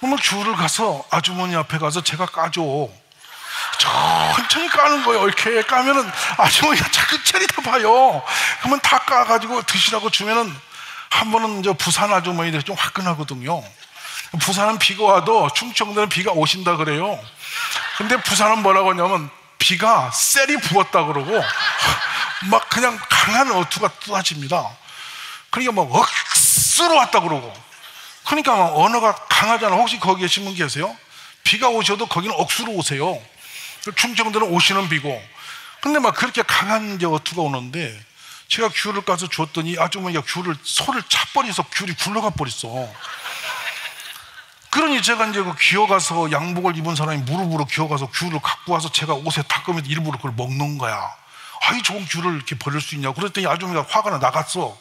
그러면 귤을 가서 아주머니 앞에 가서 제가 까줘. 천천히 까는 거예요. 이렇게 까면은 아주머니가 자꾸 차리다 봐요. 그러면 다 까가지고 드시라고 주면은, 한 번은 이제 부산 아주머니들이 좀 화끈하거든요. 부산은 비가 와도 충청도는 비가 오신다 그래요. 근데 부산은 뭐라고 하냐면 비가 셀이 부었다 그러고 막 그냥 강한 어투가 쏟아집니다. 그러니까 막 억수로 왔다 그러고. 그러니까 막 언어가 강하잖아. 혹시 거기 계신 분 계세요? 비가 오셔도 거기는 억수로 오세요. 충청도는 오시는 비고. 근데 막 그렇게 강한 이제 어투가 오는데, 제가 귤을 까서 줬더니 아주머니가 귤을 손을 차버려서 귤이 굴러가 버렸어. 그러니 제가 이제 그 기어가서, 양복을 입은 사람이 무릎으로 기어가서 귤을 갖고 와서 제가 옷에 닦으면서 일부러 그걸 먹는 거야. 아이 좋은 귤을 이렇게 버릴 수 있냐고. 그랬더니 아주머니가 화가 나갔어.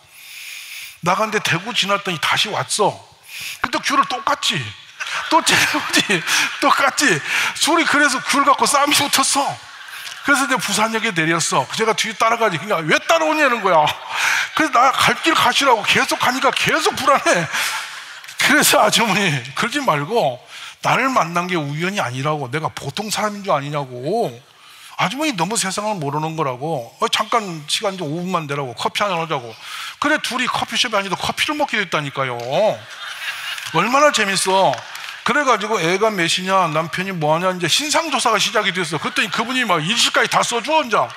나갔는데 대구 지났더니 다시 왔어. 근데 귤을 똑같지. 또 째려보지. 똑같지. 둘이 그래서 귤 갖고 싸움이 붙었어. 그래서 이제 부산역에 내렸어. 제가 뒤에 따라가지. 그러니까 왜 따라오냐는 거야. 그래서 나 갈 길 가시라고 계속 가니까 계속 불안해. 그래서 아주머니 그러지 말고 나를 만난 게 우연이 아니라고, 내가 보통 사람인 줄 아니냐고. 아주머니 너무 세상을 모르는 거라고. 잠깐 시간 좀 5분만 내라고. 커피 한잔 하자고. 그래 둘이 커피숍이 아니라 커피를 먹게 됐다니까요. 얼마나 재밌어. 그래가지고 애가 몇이냐, 남편이 뭐하냐, 이제 신상조사가 시작이 됐어. 그랬더니 그분이 막 일시까지 다 써줘, 혼자.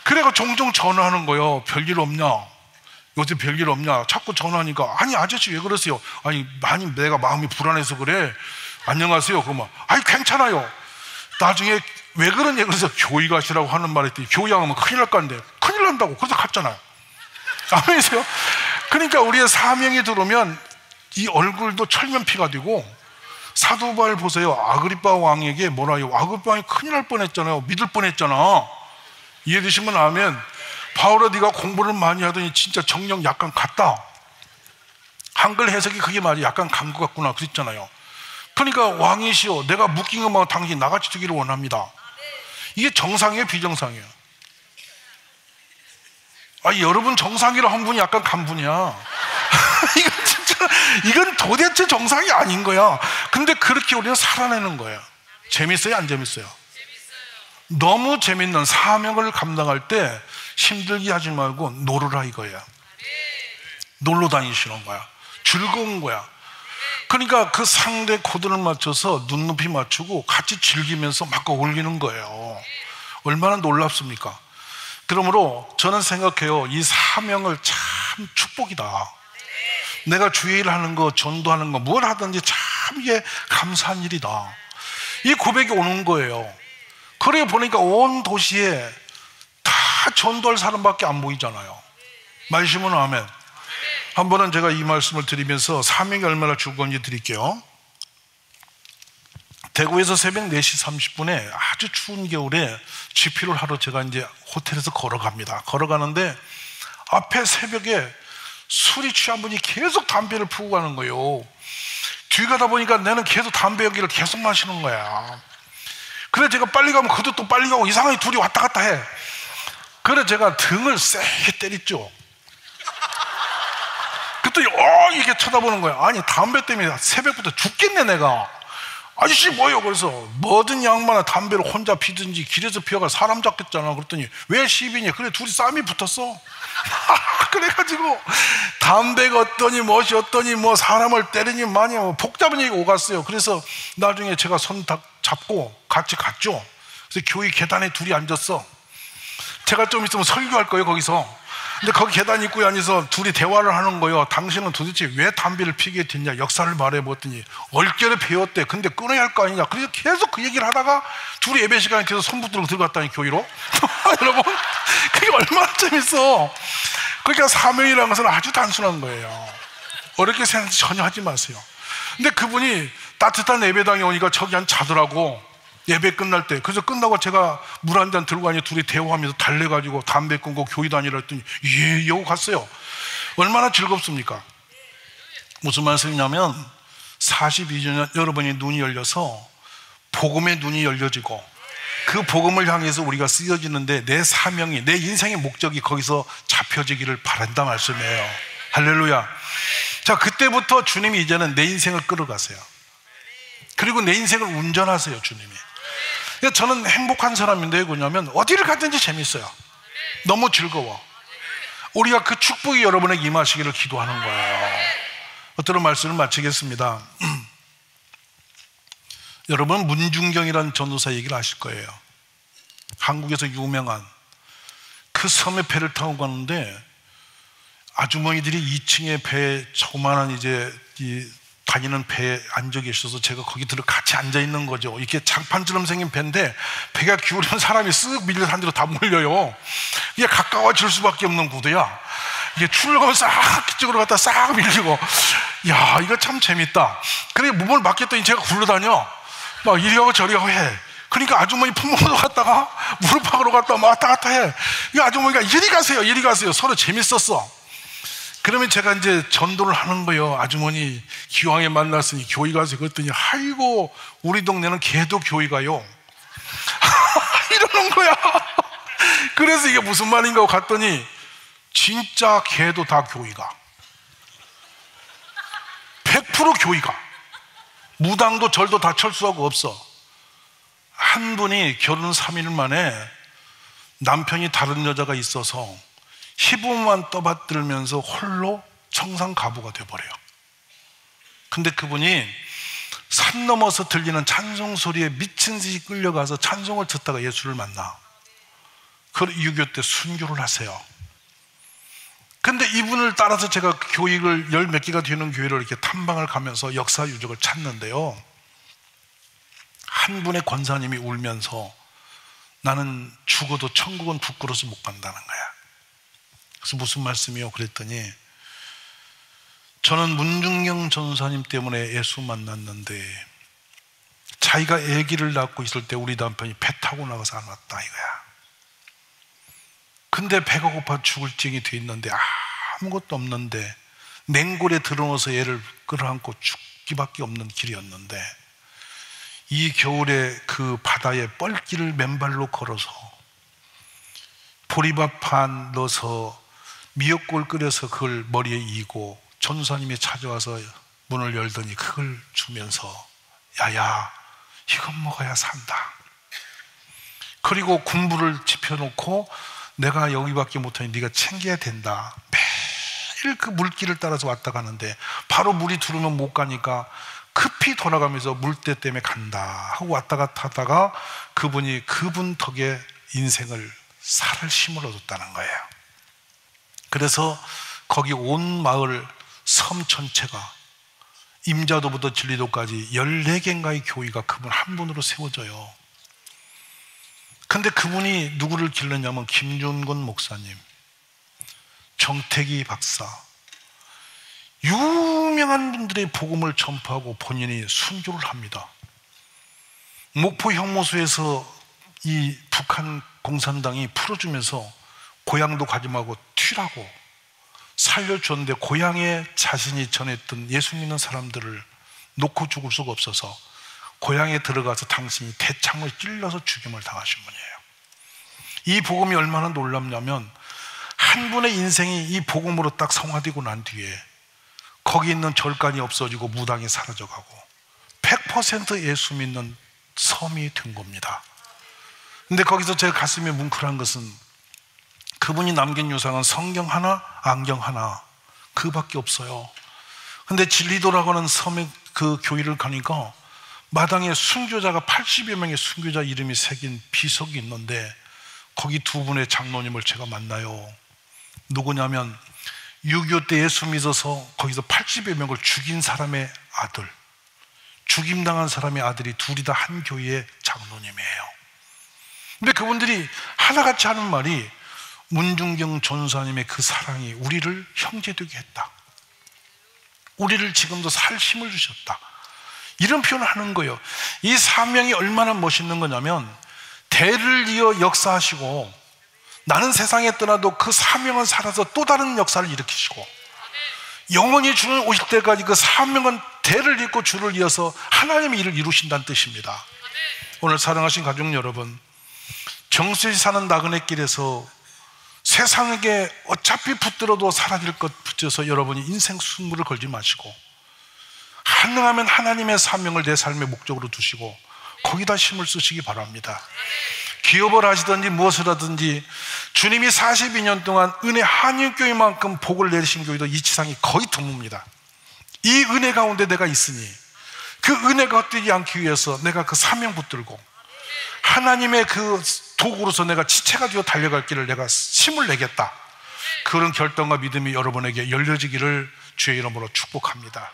그래가 종종 전화하는 거예요. 별일 없냐? 요새 별일 없냐? 자꾸 전화하니까, 아니, 아저씨 왜 그러세요? 아니, 내가 마음이 불안해서 그래. 안녕하세요. 그러면, 아니, 괜찮아요. 나중에 왜 그러냐? 그래서 교회 가시라고 하는 말 했더니, 교회 가면 큰일 날 건데, 큰일 난다고. 그래서 갔잖아요. 아멘이세요? 그러니까 우리의 사명이 들어오면 이 얼굴도 철면피가 되고, 사도바울 보세요. 아그리빠 왕에게 뭐라요? 아그리빠 왕이 큰일 날 뻔했잖아요. 믿을 뻔했잖아. 이해되시면 아멘. 바울아 네가 공부를 많이 하더니 진짜 정령 약간 같다. 한글 해석이 그게 말이 약간 간 것 같구나 그랬잖아요. 그러니까 왕이시여 내가 묶인 것만 당신이 나같이 되기를 원합니다. 이게 정상이에요, 비정상이에요? 여러분 정상이라 한 분이 약간 간 분이야. 이건 도대체 정상이 아닌 거야. 근데 그렇게 우리는 살아내는 거예요. 재밌어요, 안 재밌어요? 너무 재밌는 사명을 감당할 때 힘들게 하지 말고 놀으라 이거야. 놀러 다니시는 거야. 즐거운 거야. 그러니까 그 상대 코드를 맞춰서 눈높이 맞추고 같이 즐기면서 막 어울리는 거예요. 얼마나 놀랍습니까? 그러므로 저는 생각해요. 이 사명을 참 축복이다. 내가 주의 일을 하는 거, 전도하는 거, 뭘 하든지 참 이게 감사한 일이다. 이 고백이 오는 거예요. 그래 보니까 온 도시에 다 전도할 사람밖에 안 보이잖아요. 말씀은 아멘. 한 번은 제가 이 말씀을 드리면서 사명이 얼마나 즐거운지 드릴게요. 대구에서 새벽 4시 30분에 아주 추운 겨울에 집필을 하러 제가 이제 호텔에서 걸어갑니다. 걸어가는데 앞에 새벽에 술이 취한 분이 계속 담배를 피우고 가는 거예요. 뒤 가다 보니까 나는 계속 담배 연기를 계속 마시는 거야. 그래 제가 빨리 가면 그도 또 빨리 가고 이상하게 둘이 왔다 갔다 해. 그래 제가 등을 세게 때렸죠. 그랬더니 이렇게 쳐다보는 거야. 아니 담배 때문에 새벽부터 죽겠네 내가. 아저씨 뭐예요? 그래서 뭐든 양반아 담배를 혼자 피든지 길에서 피워가 사람 잡겠잖아. 그랬더니 왜 시비냐? 그래 둘이 싸움이 붙었어. 그래가지고 담배가 어떠니 멋이 어떠니 뭐 사람을 때리니 많이 뭐 복잡한 얘기가 오갔어요. 그래서 나중에 제가 손 잡고 같이 갔죠. 그래서 교회 계단에 둘이 앉았어. 제가 좀 있으면 설교할 거예요 거기서. 근데 거기 계단 입구에 앉아서 둘이 대화를 하는 거예요. 당신은 도대체 왜 담배를 피게 됐냐? 역사를 말해봤더니 얼결에 배웠대. 근데 끊어야 할 거 아니냐? 그래서 계속 그 얘기를 하다가 둘이 예배 시간에 계속 손 붙들고 들어갔다니 교회로. 여러분 그게 얼마나 재밌어. 그러니까 사명이라는 것은 아주 단순한 거예요. 어렵게 생각 전혀 하지 마세요. 근데 그분이 따뜻한 예배당에 오니까 저기 한 자더라고. 예배 끝날 때. 그래서 끝나고 제가 물 한 잔 들고 가니 둘이 대화하면서 달래가지고 담배 끊고 교회 다니라 했더니 예 이러고 갔어요. 얼마나 즐겁습니까? 무슨 말씀이냐면 42년 여러분의 눈이 열려서 복음의 눈이 열려지고 그 복음을 향해서 우리가 쓰여지는데 내 사명이 내 인생의 목적이 거기서 잡혀지기를 바란다 말씀이에요. 할렐루야. 자 그때부터 주님이 이제는 내 인생을 끌어가세요. 그리고 내 인생을 운전하세요 주님이. 저는 행복한 사람인데 왜 그러냐면 어디를 가든지 재밌어요. 너무 즐거워. 우리가 그 축복이 여러분에게 임하시기를 기도하는 거예요. 어떤 말씀을 마치겠습니다. 여러분 문중경이라는 전도사 얘기를 아실 거예요. 한국에서 유명한 그 섬에 배를 타고 가는데 아주머니들이 2층에 배 조그만한 이제 다니는 배에 앉아 계셔서 제가 거기 들어 같이 앉아 있는 거죠. 이렇게 장판처럼 생긴 배인데 배가 기울이면 사람이 쓱 밀려 한 대로 다 몰려요. 이게 가까워질 수밖에 없는 구도야. 이게 출렁하면 싹 그쪽으로 갔다 싹 밀리고. 야 이거 참 재밌다. 그래 몸을 맡겼더니 제가 굴러다녀. 막 이리 가고 저리 가고 해. 그러니까 아주머니 품목으로 갔다가 무릎팍으로 갔다가 왔다 갔다 해. 이 아주머니가 이리 가세요 이리 가세요. 서로 재밌었어. 그러면 제가 이제 전도를 하는 거예요. 아주머니 기왕에 만났으니 교회 가세요. 그랬더니 아이고 우리 동네는 개도 교회 가요. 이러는 거야. 그래서 이게 무슨 말인가 하고 갔더니 진짜 개도 다 교회 가. 100% 교회 가. 무당도 절도 다 철수하고 없어. 한 분이 결혼 3일 만에 남편이 다른 여자가 있어서 희부만 떠받들면서 홀로 청산가부가 돼버려요. 근데 그분이 산 넘어서 들리는 찬송 소리에 미친 듯이 끌려가서 찬송을 듣다가 예수를 만나. 그 유교 때 순교를 하세요. 근데 이분을 따라서 제가 교육을 10몇 개가 되는 교회를 이렇게 탐방을 가면서 역사 유적을 찾는데요, 한 분의 권사님이 울면서 나는 죽어도 천국은 부끄러워서 못 간다는 거야. 그래서 무슨 말씀이요? 그랬더니 저는 문중경 전사님 때문에 예수 만났는데 자기가 아기를 낳고 있을 때 우리 남편이 배 타고 나가서 안 왔다 이거야. 근데 배가 고파 죽을 징이 돼 있는데 아무것도 없는데 냉골에 들어넣어서 얘를 끌어안고 죽기밖에 없는 길이었는데 이 겨울에 그 바다에 뻘길을 맨발로 걸어서 보리밥 반 넣어서 미역국을 끓여서 그걸 머리에 이고 전사님이 찾아와서 문을 열더니 그걸 주면서 야야 이건 먹어야 산다. 그리고 군부를 지펴놓고 내가 여기밖에 못하니 네가 챙겨야 된다. 매일 그 물길을 따라서 왔다 가는데 바로 물이 들어오면 못 가니까 급히 돌아가면서 물때 때문에 간다 하고 왔다 갔다 하다가 그분이 그분 덕에 인생을 살을 심을 얻었다는 거예요. 그래서 거기 온 마을 섬 전체가 임자도부터 진리도까지 14개인가의 교회가 그분 한 분으로 세워져요. 근데 그분이 누구를 길렀냐면 김준곤 목사님, 정태기 박사, 유명한 분들의 복음을 전파하고 본인이 순교를 합니다. 목포 형무소에서 이 북한 공산당이 풀어주면서 고향도 가지 말고 튀라고 살려줬는데 고향에 자신이 전했던 예수 믿는 사람들을 놓고 죽을 수가 없어서 고향에 들어가서 당신이 대창을 찔러서 죽임을 당하신 분이에요. 이 복음이 얼마나 놀랍냐면 한 분의 인생이 이 복음으로 딱 성화되고 난 뒤에 거기 있는 절간이 없어지고 무당이 사라져가고 100% 예수 믿는 섬이 된 겁니다. 근데 거기서 제가 가슴이 뭉클한 것은 그분이 남긴 유산은 성경 하나, 안경 하나 그밖에 없어요. 근데 진리도라고 하는 섬의 그 교회를 가니까 마당에 순교자가 80여 명의 순교자 이름이 새긴 비석이 있는데 거기 두 분의 장로님을 제가 만나요. 누구냐면 6.25 때 예수 믿어서 거기서 80여 명을 죽인 사람의 아들, 죽임당한 사람의 아들이 둘이 다 한 교회의 장로님이에요. 근데 그분들이 하나같이 하는 말이 문중경 전사님의 그 사랑이 우리를 형제되게 했다. 우리를 지금도 살 힘을 주셨다. 이런 표현을 하는 거예요. 이 사명이 얼마나 멋있는 거냐면 대를 이어 역사하시고 나는 세상에 떠나도 그 사명은 살아서 또 다른 역사를 일으키시고 영원히 주는 오실 때까지 그 사명은 대를 잇고 줄을 이어서 하나님의 일을 이루신다는 뜻입니다. 오늘 사랑하신 가족 여러분, 정수에 사는 나그네 길에서 세상에게 어차피 붙들어도 사라질 것 붙여서 여러분이 인생 승부를 걸지 마시고 가능하면 하나님의 사명을 내 삶의 목적으로 두시고 거기다 힘을 쓰시기 바랍니다. 기업을 하시든지 무엇을 하든지 주님이 42년 동안 은혜 한인교회만큼 복을 내리신 교회도 이 지상이 거의 드뭅니다. 이 은혜 가운데 내가 있으니 그 은혜가 헛되지 않기 위해서 내가 그 사명 붙들고 하나님의 그 도구로서 내가 지체가 되어 달려갈 길을 내가 힘을 내겠다. 그런 결단과 믿음이 여러분에게 열려지기를 주의 이름으로 축복합니다.